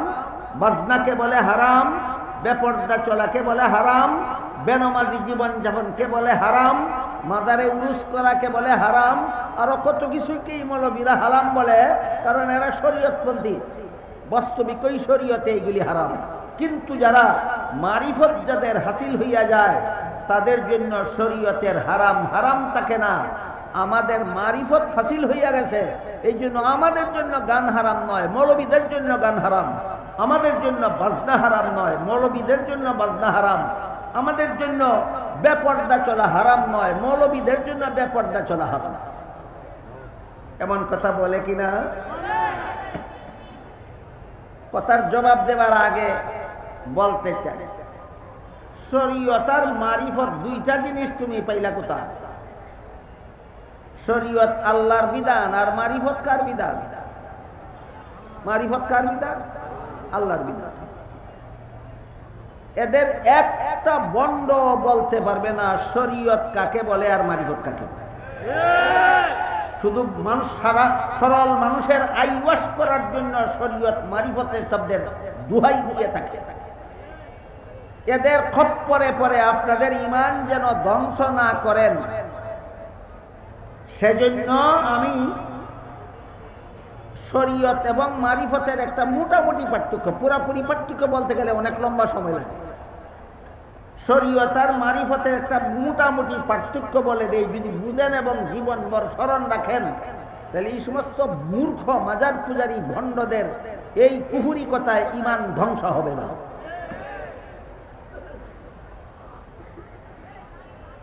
A: বাজনাকে বলে হারাম, বেপর্দা চলাকে বলে হারাম, বেনমাজি জীবন যাপনকে বলে হারাম, মাজারে উরুস করাকে বলে হারাম, আরো কত কিছুকেই মৌলবীরা হারাম বলে, কারণ এরা শরীয়তপন্থী। বাস্তবিক ওই শরীয়তে এইগুলি হারাম। কিন্তু যারা মারিফত যাদের হাসিল হইয়া যায় তাদের জন্য শরীয়তের হারাম হারাম থাকে না। আমাদের মারিফত হাসিল হইয়া গেছে, এই জন্য আমাদের জন্য গান হারাম নয়, মৌলবীদের জন্য গান হারাম। আমাদের জন্য বাজনা হারাম নয়, মৌলবীদের জন্য বাজনা হারাম। আমাদের জন্য বেপর্দা চলা হারাম নয়, মৌলবীদের জন্য বেপর্দা চলা হারাম। এমন কথা বলে কিনা? কথার জবাব দেওয়ার আগে বলতে চাই, শরীয়ত আর মারিফত দুইটা জিনিস তুমি পাইলা কোথায়? শরীয়ত আল্লাহর বিধান, আর মারিফত কার বিধান? মারিফত কার বিধান? আল্লাহর বিধান। এদের একটা বন্ড বলতে পারবে না শরীয়ত কাকে বলে আর মারিফত কাকে বলে। শুধু মানুষ সরল মানুষের আইওয়াশ করার জন্য শরীয়ত মারিফতের শব্দের দুহাই দিয়ে থাকে। এদের খপ্পরে পরে আপনাদের ঈমান যেন ধ্বংস না করেন, সেজন্য আমি শরীয়ত এবং মারিফতের একটা মোটামুটি পার্থক্য, পুরাপুরি পার্থক্য বলতে গেলে অনেক লম্বা সময় লাগে। শরীয়ত আর মারিফতের একটা মোটামুটি পার্থক্য বলে দেই, যদি বুঝেন এবং জীবনভর স্মরণ রাখেন, তাহলে এই সমস্ত মূর্খ মাজার পূজারী ভণ্ডদের এই কুহুরি কথায় ঈমান ধ্বংস হবে না।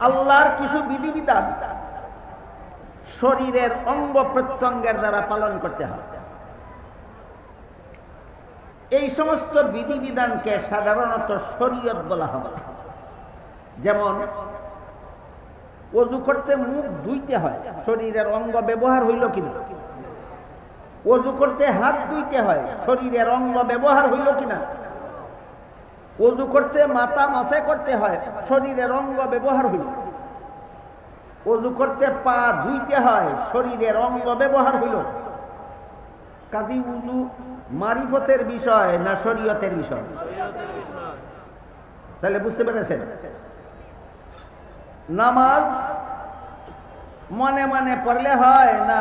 A: আল্লাহর কিছু বিধিবিধান শরীরের অঙ্গ প্রত্যঙ্গের দ্বারা পালন করতে হয়। এই সমস্ত বিধিবিধানকে সাধারণত শরীয়ত বলা হয়। যেমন ওযু করতে মুখ ধুইতে হয়, শরীরের অঙ্গ ব্যবহার হইল কিনা? ওযু করতে হাত ধুইতে হয়, শরীরের অঙ্গ ব্যবহার হইল কিনা? ওযু করতে মাথা মাসে করতে হয়, শরীরের অঙ্গ ব্যবহার হইল। ওযু করতে পা ধুইতে হয়, শরীরের অঙ্গ ব্যবহার হইল। কাজী ওযু মারিফতের বিষয় না শরীয়তের বিষয়? তাহলে বুঝতে পেরেছেন, নামাজ মনে মনে পড়লে হয় না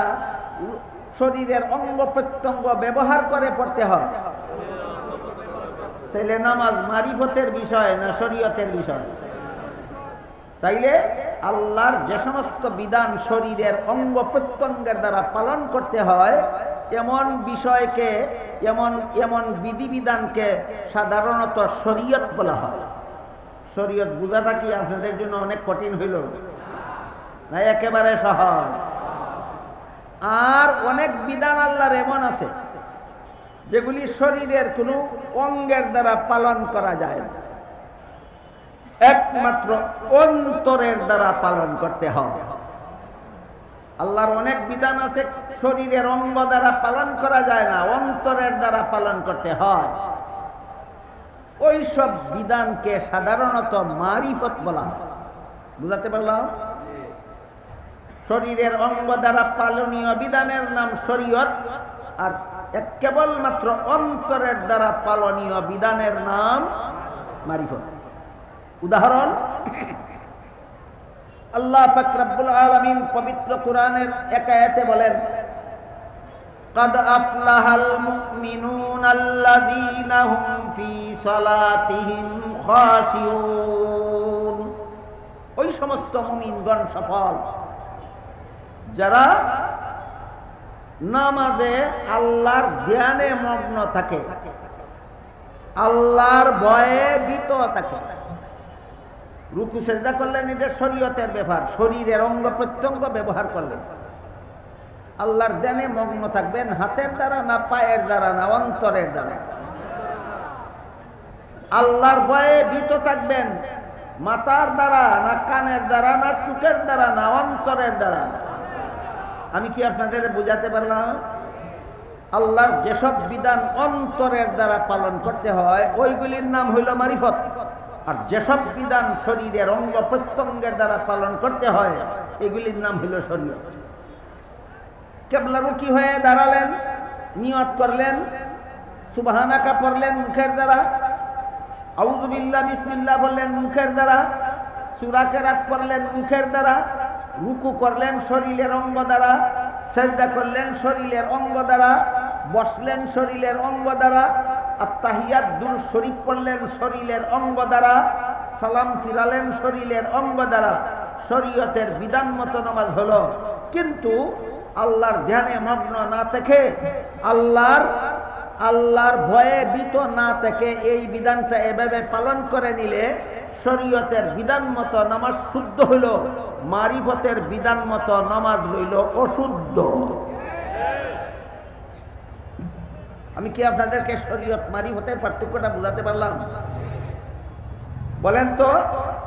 A: শরীরের অঙ্গ প্রত্যঙ্গ ব্যবহার করে পড়তে হয়? তাইলে নামাজ মারিফতের বিষয় না শরীয়তের বিষয়? তাইলে আল্লাহর যে সমস্ত বিধান শরীরের অঙ্গ প্রত্যঙ্গের দ্বারা পালন করতে হয়, এমন বিষয়কে, এমন বিধিবিধানকে সাধারণত শরীয়ত বলা হয়। শরীয়ত বোঝাটা কি আপনাদের জন্য অনেক কঠিন হইল না একেবারে সহজ? আর অনেক বিধান আল্লাহর এমন আছে যেগুলি শরীরের কোনো অঙ্গের দ্বারা পালন করা যায় না, একমাত্র অন্তরের দ্বারা পালন করতে হয়। আল্লাহর অনেক বিধান আছে শরীরের অঙ্গ দ্বারা পালন করা যায় না, অন্তরের দ্বারা পালন করতে হয়। ওই সব বিধানকে সাধারণত মারিফত বলা হয়। বুঝাতে পারলাম? শরীরের অঙ্গ দ্বারা পালনীয় বিধানের নাম শরীয়ত, আর কেবলমাত্র অন্তরের দ্বারা পালনীয় বিধানের নাম মারিফত। উদাহরণ, আল্লাহ পাক রব্বুল আলামিন পবিত্র কোরআনের এক আয়াতে বলেন, قد أفلح المؤمنون الذين هم في صلاتهم خاشعون। ওই সমস্ত মুমিনগণ সফল যারা নামাজে আল্লাহর ধ্যানে মগ্ন থাকে, আল্লাহর ভয়ে ভীত থাকে। রুকু সেজদা করলেন, এটা শরীয়তের ব্যাপার, শরীরের অঙ্গ প্রত্যঙ্গ ব্যবহার করলেন। আল্লাহর ধ্যানে মগ্ন থাকবেন, হাতের দ্বারা না, পায়ের দ্বারা না, অন্তরের দ্বারা। আল্লাহর ভয়ে ভীত থাকবেন, মাথার দ্বারা না, কানের দ্বারা না, চোখের দ্বারা না, অন্তরের দ্বারা। আমি কি আপনাদের বুঝাতে পারলাম? আল্লাহর যেসব বিধান অন্তরের দ্বারা পালন করতে হয় ওইগুলির নাম হইল মারিফত, আর যেসব বিধান শরীরের অঙ্গ প্রত্যঙ্গের দ্বারা পালন করতে হয় এগুলির নাম হইল শরীয়ত। কিবলামুখী হয়ে দাঁড়ালেন, নিয়ত করলেন, সুবহানাকা পড়লেন মুখের দ্বারা, আউযু বিল্লাহ বিসমিল্লাহ বললেন মুখের দ্বারা, সূরা কেরাত পড়লেন মুখের দ্বারা, রুকু করলেন শরীরের অঙ্গ দ্বারা, সেজদা করলেন শরীরের অঙ্গ দ্বারা, বসলেন শরীরের অঙ্গ দ্বারা, আত্তাহিয়াত দুরূদ শরীফ পড়লেন শরীরের অঙ্গ দ্বারা, সালাম ফিরালেন শরীরের অঙ্গ দ্বারা। শরীয়তের বিধান মতো নামাজ হলো। কিন্তু আল্লাহর ধ্যানে মগ্ন না থেকে, আল্লাহর ভয়ে ভীত না থেকে এই বিধানটা এভাবে পালন করে নিলে শরীয়তের বিধান মতো নামাজ শুদ্ধ হইল, মারিফতের বিধান মতো নামাজ হইল অশুদ্ধ। আমি কি আপনাদেরকে শরীয়ত মারিফতের পার্থক্যটা বুঝাতে পারলাম? বলেন তো,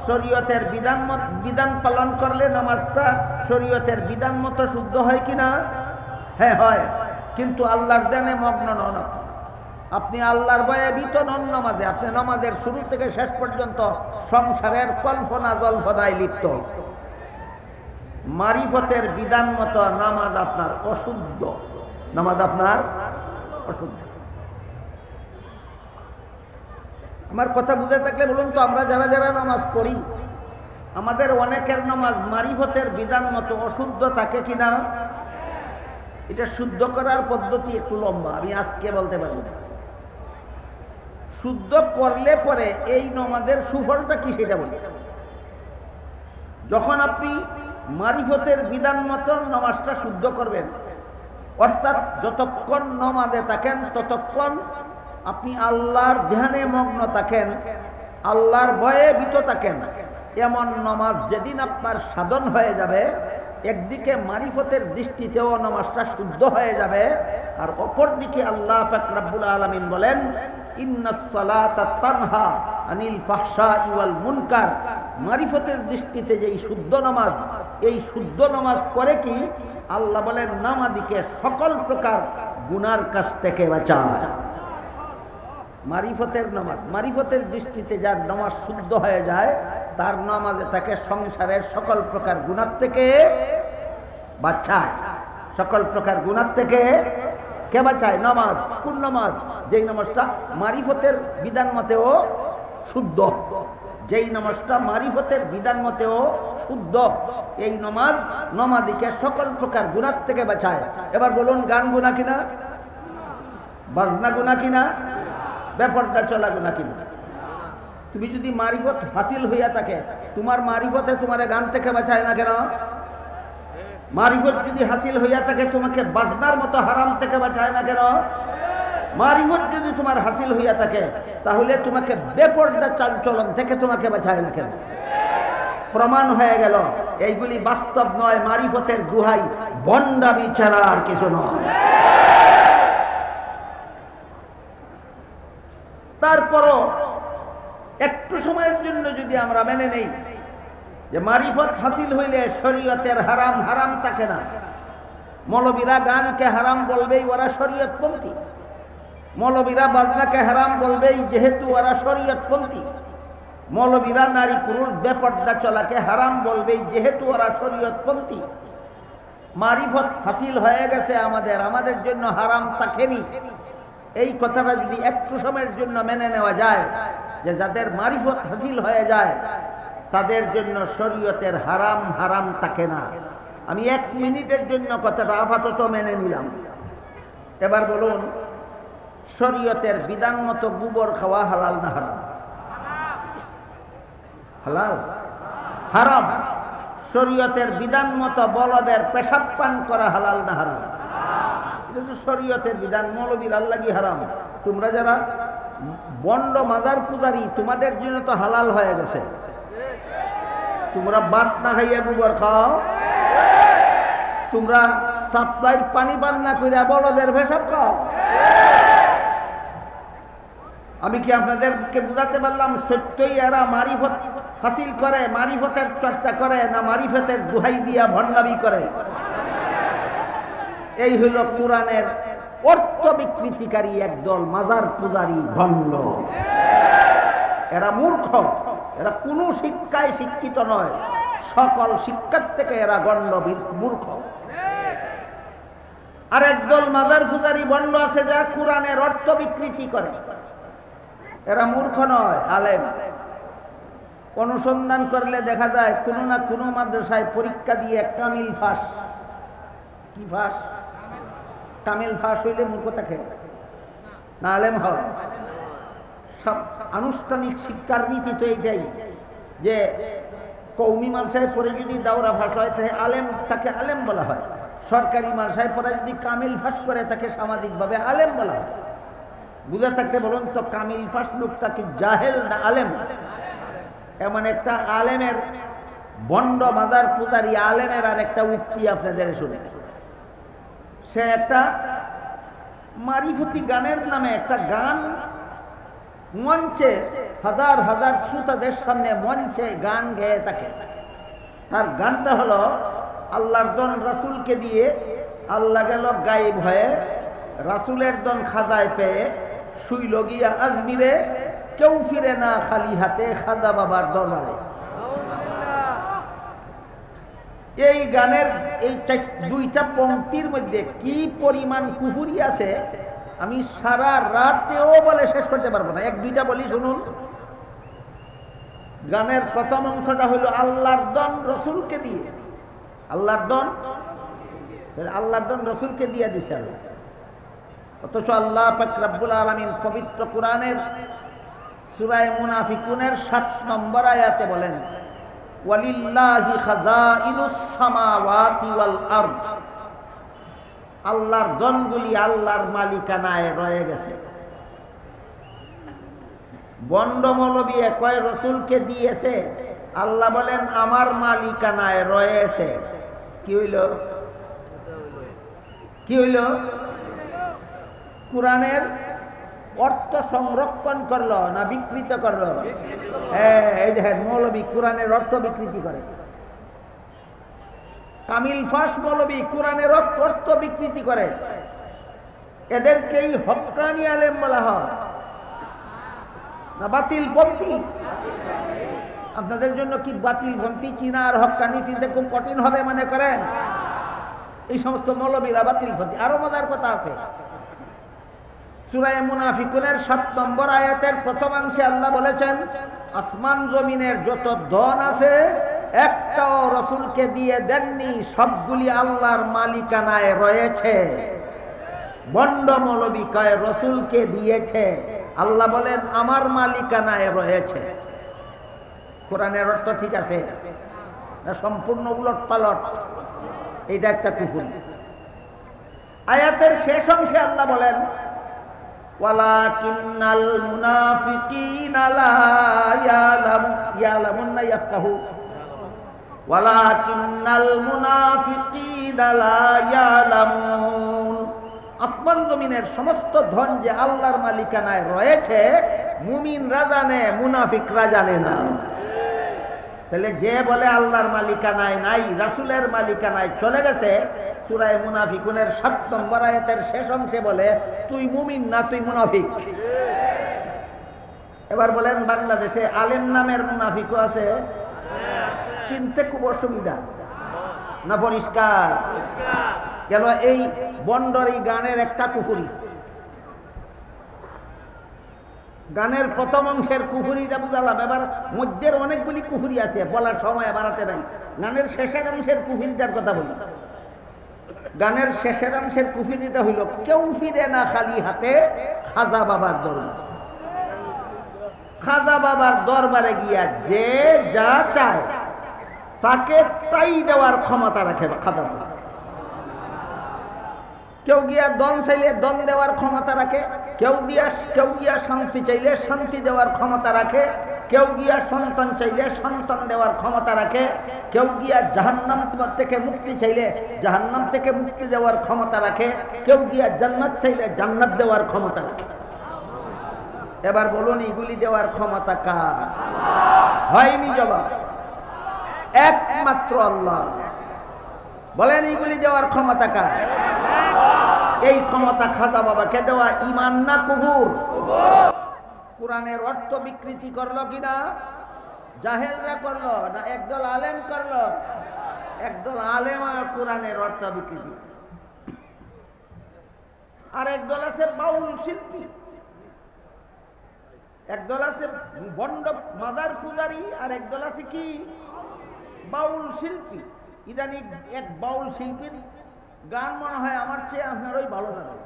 A: শরীয়তের বিধান পালন করলে নামাজটা শরীয়তের বিধান মতো শুদ্ধ হয় কিনা? হ্যাঁ হয়। কিন্তু আল্লাহর ধ্যানে মগ্ন নন, আপনি আল্লাহর ভয়ে ভীত নন নামাজে, আপনি নামাজের শুরু থেকে শেষ পর্যন্ত সংসারের কল্পনা জল্পনায় লিপ্ত। মারিফতের বিধান মতো নামাজ আপনার অশুদ্ধ, নামাজ আপনার অশুদ্ধ। আমার কথা বুঝে থাকলে বলুন তো, আমরা যারা যারা নামাজ পড়ি আমাদের অনেকের নামাজ মারিফতের বিধান মতো অশুদ্ধ থাকে কিনা? এটা শুদ্ধ করার পদ্ধতি একটু লম্বা, আমি আজকে বলতে পারি না। শুদ্ধ করলে পরে এই নামাজের সুফলটা কি সেটা বলি। যখন আপনি মারিফতের বিধান মতো নামাজটা শুদ্ধ করবেন, অর্থাৎ যতক্ষণ নামাজে থাকেন ততক্ষণ আপনি আল্লাহর ধ্যানে মগ্ন থাকেন, আল্লাহর ভয়ে ভীত থাকেন, এমন নামাজ যেদিন আপনার সাধন হয়ে যাবে, একদিকে মারিফতের দৃষ্টিতেও নামাজটা শুদ্ধ হয়ে যাবে, আর অপর দিকে আল্লাহ পাক রব্বুল আলামিন বলেন, ইন্নাস সালাতা তানহা আনিল ফাহশাই ওয়াল মুনকার। মারিফতের দৃষ্টিতে যেই শুদ্ধ নামাজ, এই শুদ্ধ নামাজ করে কি? আল্লাহ বলেন নামাজীকে সকল প্রকার গুনার কাছ থেকে বাঁচায়। মারিফতের নামাজ, মারিফতের দৃষ্টিতে যার নামাজ শুদ্ধ হয়ে যায় তার নামাজে তাকে সংসারের সকল প্রকার গুনাহ থেকে বাঁচায়। সকল প্রকার গুনাহ থেকে কে বাঁচায়? নামাজ। কোন নামাজ? যেই নামাজটা মারিফতের বিধান মতেও শুদ্ধ, যেই নামাজটা মারিফতের বিধান মতেও শুদ্ধ, এই নামাজ নামাজীকে সকল প্রকার গুনাহ থেকে বাঁচায়। এবার বলুন, গান গুনাহ কিনা? বাজনা গুনাহ কিনা? বেপরদা চলা গুনাহ কিনা? তুমি যদি মারিফত হাসিল হইয়া থাকে, তোমার মারিফতে তোমার গান থেকে বাঁচায় না কেন? মারিফত যদি হাসিল হইয়া থাকে, তোমাকে বাজনার মতো হারাম থেকে বাঁচায় না কেন? মারিফত যদি তোমার হাসিল হইয়া থাকে, তাহলে তোমাকে বেপরদা চালচলন থেকে তোমাকে বাঁচায় না কেন? প্রমাণ হয়ে গেল এইগুলি বাস্তব নয়, মারিফতের গুহাই ভণ্ডামি ছাড়া আর কিছু নয়। তারপরও একটু সময়ের জন্য যদি আমরা মেনে নেই যে মারিফত হাসিল হইলে শরীয়তের হারাম হারাম থাকে না, মৌলবীরা গানকে হারাম বলবেই ওরা শরীয়তপন্থী, মৌলবীরা বাজনাকে হারাম বলবেই যেহেতু ওরা শরীয়তপন্থী, মৌলবীরা নারী পুরুষ বেপর্দা চলাকে হারাম বলবেই যেহেতু ওরা শরীয়তপন্থী। মারিফত হাসিল হয়ে গেছে আমাদের জন্য হারাম থাকেনি, এই কথাটা যদি একটু সময়ের জন্য মেনে নেওয়া যায় যে যাদের মারিফত হাসিল হয়ে যায় তাদের জন্য শরীয়তের হারাম হারাম থাকে না, আমি 1 মিনিটের জন্য কথাটা আপাতত মেনে নিলাম। এবার বলুন, শরীয়তের বিধান মতো গোবর খাওয়া হালাল না হারাম? হালাল? হারাম। শরীয়তের বিধান মতো বলদের পেশাব পান করা হালাল না হারাম? এটা তো শরীয়তের বিধান, মৌলবীর আল্লাহই হারাম। তোমরা যারা বন্ড মাজার পূজারী, তোমাদের জন্য তো হালাল হয়ে গেছে। তোমরা ভাত না খাইয়া গোবর খাও, তোমরা সাপ্লাইর পানি পান না কইরা বলদের পেশাব খাও। আমি কি আপনাদেরকে বুঝাতে পারলাম সত্যই এরা মারিফত হাসিল করে, মারিফতের চর্চা করে, না মারিফতের দোহাই দিয়া ভণ্ডামি করে? এই হইল কোরআনের অর্থ বিকৃতিকারী একদল মাজার পূজারী ভণ্ড। এরা মূর্খ, এরা কোনো শিক্ষায় শিক্ষিত নয়, সকল শিক্ষার থেকে এরা গণ্ড মূর্খ। আর একদল মাজার পূজারী ভণ্ড আছে যারা কোরআনের অর্থ বিকৃতি করে, এরা মূর্খ নয়, আলেম। অনুসন্ধান করলে দেখা যায় কোনো না কোনো মাদ্রাসায় পরীক্ষা দিয়ে কামিল ফাঁস। কি ফাঁস? কামিল ফাঁস হইলে মূর্খ থাকে না, আলেম হয়। সব আনুষ্ঠানিক শিক্ষার নীতি তো এইটাই যে কওমি মাদ্রাসায় পড়ে যদি দাওরা ফাঁস হয় তাহলে আলেম, তাকে আলেম বলা হয়। সরকারি মাদ্রাসায় পড়ে যদি কামিল ফাঁস করে তাকে সামাজিকভাবে আলেম বলা হয়। বুঝে থাকতে বলুন তো, কামিল ফাঁস লোকটা কি জাহেল না আলেম? এমন একটা আলেমের বন্ড মাজার পূজারী আলেমের আর একটা উক্তি আপনাদের শুনে। সে একটা মারিফতি গানের নামে একটা গান মঞ্চে হাজার হাজার শ্রোতাদের সামনে মঞ্চে গান গেয়ে থাকে। তার গানটা হলো আল্লাহর দন রাসূলকে দিয়ে, আল্লাহ গেল গায়েব হয়ে, রাসূলের দন খাজায় পেয়ে শুইল গিয়া আজমিরে, কেউ ফিরে না খালি হাতে খাজা বাবার দরবারে। এই গানের এই 2টা পংক্তির মধ্যে কি পরিমাণ কুফুরি আছে আমি সারা রাতেও বলে শেষ করতে পারবো না। 1-2টা বলি শুনুন। গানের প্রথম অংশটা হলো আল্লাহর দন রসুলকে দিয়ে, আল্লাহর দন, আল্লাহর দন রসুলকে দিয়ে দিছে আল্লাহ। অথচ আল্লাহ পাক রব্বুল আলামিন পবিত্র কোরআনের সূরা মুনাফিকুনের 7 নম্বর আয়াতে বলেন, ওয়ালিল্লাহি খাযাইনুস সামাওয়াতি ওয়াল আরদ। আল্লাহর ধনগুলি আল্লাহর মালিকানায় রয়ে গেছে। বন্ড মৌলবী কয় রসুলকে দিয়েছে, আল্লাহ বলেন আমার মালিকানায় রয়েছে। কি হইল? কি হইল? কোরআনের অর্থ সংরক্ষণ করলো না বিকৃত করলো? এই দেখেন, মৌলবী কোরআনের অর্থ বিকৃতি করে। কামিল ফাঁস মৌলবী কোরআনের অর্থ বিকৃতি করে। এদেরকেই হক্কানি আলেম বলা হয় না বাতিলপন্থী? আপনাদের জন্য কি বাতিলপন্থী চিনা আর হক্কানি চিনতে খুব কঠিন হবে মনে করেন? এই সমস্ত মৌলবীরা বাতিলপন্থী। আরো মজার কথা আছে, সূরা মুনাফিকুনের 7 নম্বর আয়াতের প্রথম অংশে আল্লাহ বলেছেন, আসমান জমিনের যত ধন আছে একটাও রসুলকে দিয়ে দেননি, সবগুলি আল্লাহর মালিকানায় রয়েছে। বন্ড মৌলবী কয় রসুলকে দিয়েছে, আল্লাহ বলেন আমার মালিকানায় রয়েছে। কোরআনের অর্থ ঠিক আছে না সম্পূর্ণ উলট পালট? এটা একটা কুফরি। আয়াতের শেষ অংশে আল্লাহ বলেন ওয়ালাকিন্নাল মুনাফিকিনা লা ইয়ালামুন না ইয়াফকাহু ওয়ালাকিন্নাল মুনাফিকিনা লা ইয়ালামুন। আসমান জমিনের সমস্ত ধন যে আল্লাহর মালিকানায় রয়েছে, মুমিনরা জানে, মুনাফিকরা জানে না। তাহলে যে বলে আল্লাহর মালিকানায় নাই, রাসূলের মালিকানায় চলে গেছে, সূরা মুনাফিকুনের ৭ নম্বর আয়াতের শেষ অংশে বলে তুই মুমিন না, তুই মুনাফিক। এবার বলেন বাংলাদেশে আলেম নামের মুনাফিকও আছে? চিনতে খুব অসুবিধা না? পরিষ্কার গেল। এই বন্ডর এই গানের একটা কুফরি। গানের প্রথম অংশের কুফরিটা বুঝালাম, এবার মধ্যের অনেকগুলি কুফরি আছে, বলার সময় বাড়াতে নাই। গানের শেষের অংশের কুফরিটার কথা বলি। গানের শেষের অংশের কুফরিটা হইল কেউ ফিরে না খালি হাতে খাজা বাবার দরবার। খাজা বাবার দরবারে গিয়া যে যা চায় তাকে তাই দেওয়ার ক্ষমতা রাখে খাজা বাবা। কেউ গিয়া দন চাইলে দন দেওয়ার ক্ষমতা রাখে, কেউ গিয়া শান্তি চাইলে শান্তি দেওয়ার ক্ষমতা রাখে, কেউ গিয়া সন্তান চাইলে সন্তান দেওয়ার ক্ষমতা রাখে, কেউ গিয়া জাহান্নাম থেকে মুক্তি চাইলে জাহান্নাম থেকে মুক্তি দেওয়ার ক্ষমতা রাখে, কেউ গিয়া জান্নাত চাইলে জান্নাত দেওয়ার ক্ষমতা রাখে। এবার বলুন এগুলি দেওয়ার ক্ষমতা কার? হয়নি জবাব, একমাত্র আল্লাহ। বলেন এগুলি দেওয়ার ক্ষমতা কার? এই ক্ষমতা খাজা বাবাকে দেওয়া ঈমান না কুফর? কোরআনের অর্থ বিকৃতি করলো কিনা? জাহেলরা করলো না একদল আলেম করলো? একদল আলেম আর কোরআনের অর্থ বিকৃতি। আর একদল আছে বাউল শিল্পী, একদল আছে বন্ড মাজার পূজারী, আর একদল আছে কি বাউল শিল্পী। ইদানিং এক বাউল শিল্পীর গান মনে হয় আমার চেয়ে আপনারই ভালো লাগে।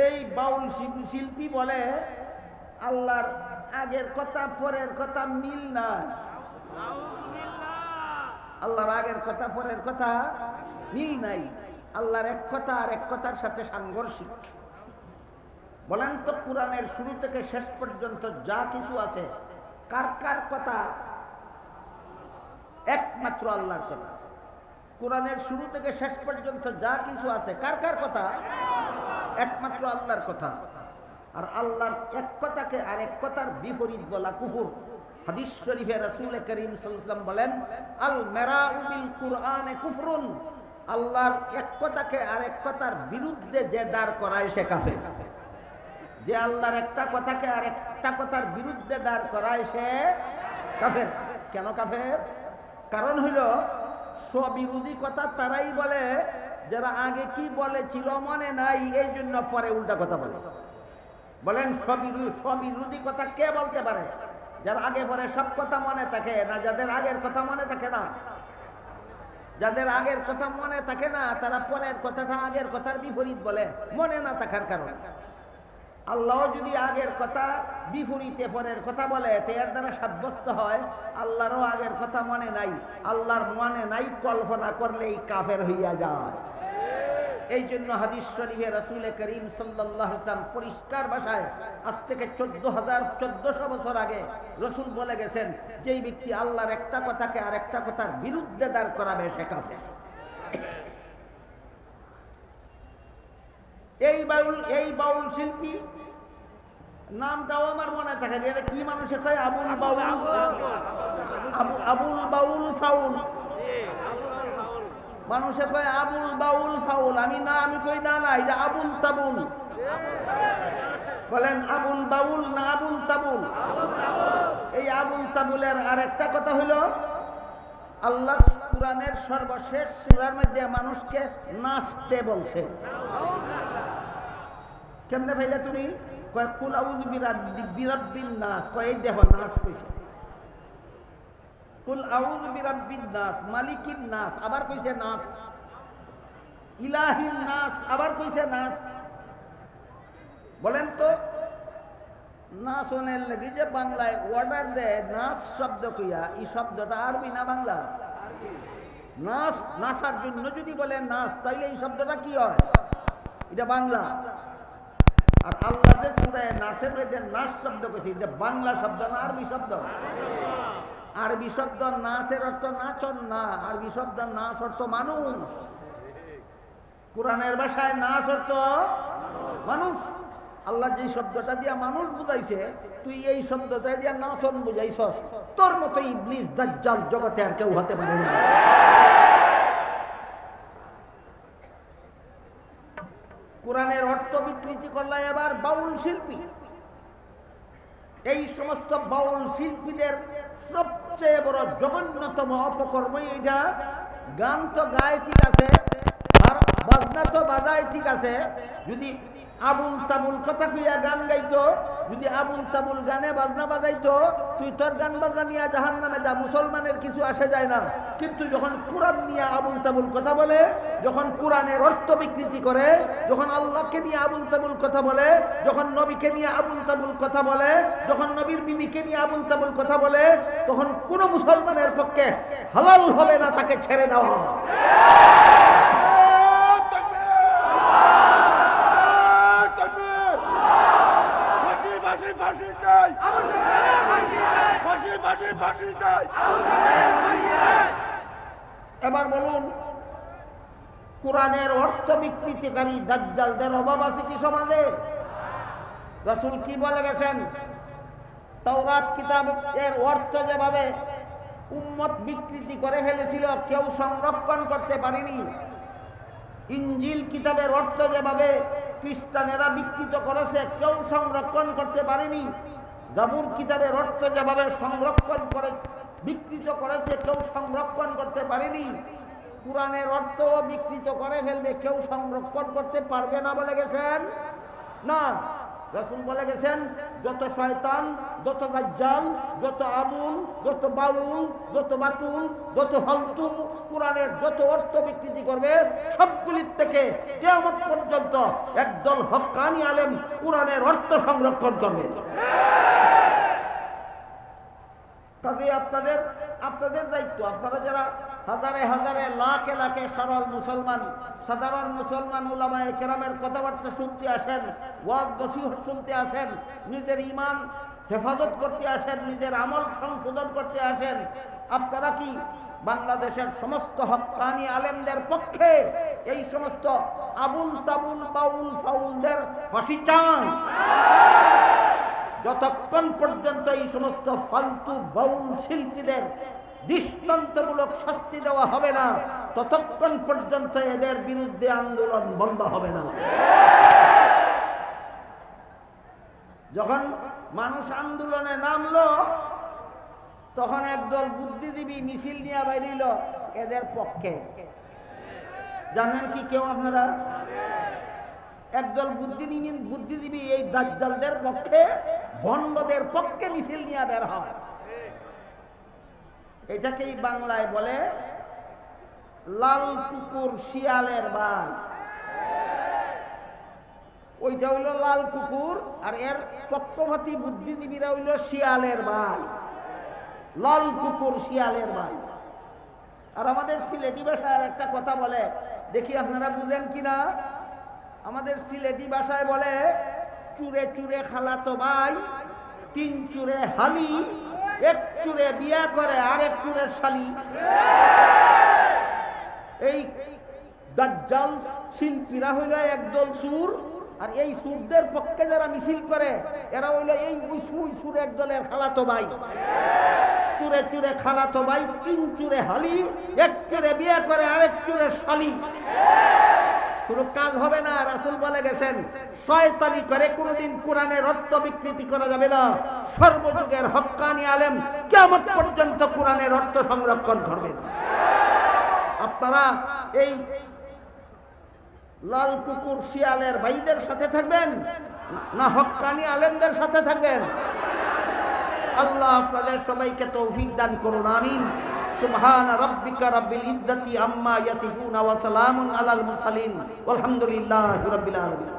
A: এই বাউল শিল্পী বলে আল্লাহর আগের কথা পরের কথা মিল না। আল্লাহর আগের কথা পরের কথা মিল নাই। আল্লাহর এক কথা আর এক কথার সাথে সাংঘর্ষিক। বলেন তো কোরআনের শুরু থেকে শেষ পর্যন্ত যা কিছু আছে কার কার কথা? একমাত্র আল্লাহর কথা। কোরআনের শুরু থেকে শেষ পর্যন্ত যা কিছু আছে কার কার কথা? একমাত্র আল্লাহর কথা। আর আল্লাহর এক কথাকে আর এক কথার বিপরীত বলা কুফর। হাদিস শরীফে রাসূল করিম সাল্লাল্লাহু আলাইহি ওয়াসাল্লাম বলেন আল মেরাউ বিল কুরআনে কুফরুন। আল্লাহর এক কথাকে আর এক কথার বিরুদ্ধে যে দাঁড় করায় সে কাফের। যে আল্লাহর একটা কথাকে আর একটা কথার বিরুদ্ধে দাঁড় করায় সে কাফের। কেন কাফের? কারণ হইল স্ববিরোধী কথা তারাই বলে যারা আগে কি বলেছিল মনে নাই, এই জন্য পরে উল্টা কথা বলে। বলেন স্ববিরোধী কথা কে বলতে পারে? যারা আগে পরে সব কথা মনে থাকে না, যাদের আগের কথা মনে থাকে না। যাদের আগের কথা মনে থাকে না তারা পরের কথাটা আগের কথার বিপরীত বলে, মনে না থাকার কারণে। আল্লাহ যদি আগের কথা বিপরীতে পরের কথা বলে তো এর দ্বারা সাব্যস্ত হয় আল্লাহরও আগের কথা মনে নাই। আল্লাহর মনে নাই কল্পনা করলেই কাফের হইয়া যায়। এই জন্য হাদিস শরীফে রাসূল করিম সাল্লাল্লাহু আলাইহি ওয়াসাল্লাম পরিষ্কার ভাষায় আজ থেকে 1400 বছর আগে রাসূল বলে গেছেন, যেই ব্যক্তি আল্লাহর একটা কথাকে আর একটা কথার বিরুদ্ধে দাঁড় করাবে সে কাফের। এই বাউল শিল্পী নামটাও আমার মনে থাকে, এটা কি মানুষে কয় আবুল বাউল, আবুল বাউল ফাউল। মানুষে কয় আবুল বাউল ফাউল, আমি কই না না, এটা আবুল তাবুল। বলেন আবুল বাউল না আবুল তাবুল? এই আবুল তাবুলের আর একটা কথা হলো আল্লাহ কুরআনের সর্বশেষ সূরার মধ্যে মানুষকে নাচতে বলছে। কেমনে ভাইলা তুমি? কয় কুল আউযু বিরাব্বিন নাস, কয় এই দেখো নাচ কইছে। কুল আউযু বিরাব্বিন নাস, মালিকিন নাস, আবার কইছে নাচ। ইলাহিন নাস, আবার কইছে নাচ। বলেন তো নাচনের লাগি যে বাংলায় অর্ডার দেয় নাচ শব্দ কইয়া, এই শব্দটা আরবি না বাংলা? নাচ, নাচার জন্য যদি বলে নাচ, তাইলে এই শব্দটা কি হয়? এটা বাংলা। আর আল্লাহ যে সূরায়ে নাসের মধ্যে নাচ শব্দ কইছে, এটা বাংলা শব্দ না আরবি শব্দ? আরবি শব্দ নাচের অর্থ নাচন না, আরবি শব্দ নাচ অর্থ মানুষ। কোরআনের ভাষায় নাচ অর্থ মানুষ। আল্লাহ যে শব্দটা দিয়া মানুষ বুঝাইছে, তুই এই শব্দটা দিয়া নাচন বুঝাইছস। তোর মতো ইবলিস দাজ্জাল জগতে আর কেউ হতে পারে না। কোরআনের অর্থ বিকৃতি করলে এবার বাউল শিল্পী। এই সমস্ত বাউল শিল্পীদের সবচেয়ে বড় জঘন্যতম অপকর্ম এটা। গান তো গায় ঠিক আছে, আর বাজনা তো বাজায় ঠিক আছে। যদি আবুল তাবুল কথা কইয়া গান গাইতো, যদি আবুল তাবুল গানে বাজনা বাজাইতো, তুই তোর গান বাজনা নিয়ে জাহান্নামে যা, মুসলমানের কিছু আসে যায় না। কিন্তু যখন কোরআন নিয়ে আবুল তাবুল কথা বলে, যখন কোরআনের অর্থ বিকৃতি করে, যখন আল্লাহকে নিয়ে আবুল তাবুল কথা বলে, যখন নবীকে নিয়ে আবুল তাবুল কথা বলে, যখন নবীর বিবিকে নিয়ে আবুল তাবুল কথা বলে, তখন কোন মুসলমানের পক্ষে হালাল হবে না তাকে ছেড়ে দেওয়া। এবার বলুন, কোরআনের অর্থ বিকৃতিকারী দাজ্জালদের অভাব আছে কি সমাজে? রাসূল কি বলে গেছেন? তাওরাত কিতাব এর অর্থ যেভাবে উম্মত বিকৃতি করে ফেলেছিল, কেউ সংরক্ষণ করতে পারেনি। ইনজিল কিতাবের অর্থ যেভাবে খ্রিস্টানেরা বিকৃত করেছে, কেউ সংরক্ষণ করতে পারেনি। জাবুর কিতাবের অর্থ যেভাবে সংরক্ষণ করে বিকৃত করেছে, কেউ সংরক্ষণ করতে পারেনি। কোরআনের অর্থও বিকৃত করে ফেলবে, কেউ সংরক্ষণ করতে পারবে না বলে গেছেন না। রাসূল বলে গেছেন, যত শয়তান, যত দাজ্জাল, যত আবুল, যত বাউল, যত বাতুল, যত ফালতু কোরআনের যত অর্থ বিকৃতি করবে, সবগুলির থেকে কিয়ামত পর্যন্ত একদল হক্কানি আলেম কোরআনের অর্থ সংরক্ষণ করবে। কাজে আপনাদের দায়িত্ব, আপনারা যারা হাজারে হাজারে লাখে লাখে সরল মুসলমান, সাধারণ মুসলমান উলামায়ে কেরামের কথাবার্তা শুনতে আসেন, ওয়াজ নসিহত শুনতে আসেন, নিজের ঈমান হেফাজত করতে আসেন, নিজের আমল সংশোধন করতে আসেন, আপনারা কি বাংলাদেশের সমস্ত হক্কানি আলেমদের পক্ষে এই সমস্ত আবুল তাবুল বাউল ফাউলদের ফাঁসি চান? যতক্ষণ পর্যন্ত এই সমস্ত ফালতু বাউল শিল্পীদের দৃষ্টান্তমূলক শাস্তি দেওয়া হবে না, ততক্ষণ পর্যন্ত এদের বিরুদ্ধে আন্দোলন বন্ধ হবে না। যখন মানুষ আন্দোলনে নামলো, তখন একদল বুদ্ধিজীবী মিছিল নিয়ে বাইরিল এদের পক্ষে। জানেন কি কেউ আপনারা? একদল বুদ্ধিজীবী এই দাজ্জালদের পক্ষে, ভণ্ডদের পক্ষে মিছিল নিয়ে বের হয়। এটাকেই বাংলায় বলে লাল কুকুর শিয়ালের ভাই। ওইটা হইল লাল কুকুর, আর এর পক্ষপাতী বুদ্ধিজীবীরা হইল শিয়ালের ভাই। লাল কুকুর শিয়ালের ভাই। আর আমাদের সিলেটি ভাষায় একটা কথা বলে, দেখি আপনারা বুঝেন কিনা। আমাদের সিলেটি ভাষায় বলে, চুরে চুরে খালাতো ভাই, তিন চুরে হালি, এক চুরে বিয়া করে আর এক চুরে শালি। এই দাজ্জাল শিল্পীরা হইল একদল সুর, আর এই সুরদের পক্ষে যারা মিছিল করে এরা হইল এই সুরের দলের খালাতো ভাই। চুরে চুরে খালাতো ভাই, তিন চুরে হালি, এক চুরে বিয়া করে আরেক চুরে শালি। কোনো কাজ হবে না। রাসূল বলে গেছেন, শয়তানি করে কোনোদিন কোরআনের অর্থ বিকৃতি করা যাবে না। সর্বযুগের হক্কানি আলেম কিয়ামত পর্যন্ত কোরআনের অর্থ সংরক্ষণ করবেন। আপনারা এই লাল কুকুর শিয়ালের ভাইদের সাথে থাকবেন না হক্কানি আলেমদের সাথে থাকবেন? আল্লাহ আপনাদের সবাইকে তৌফিক দান করুন, আমিন। সুবহান রাব্বিকা রাব্বিল ইজ্জাতি আম্মা ইয়াসিফুন ওয়া সালামুন আলাল মুরসালিন ওয়ালহামদুলিল্লাহি রাব্বিল আলামিন।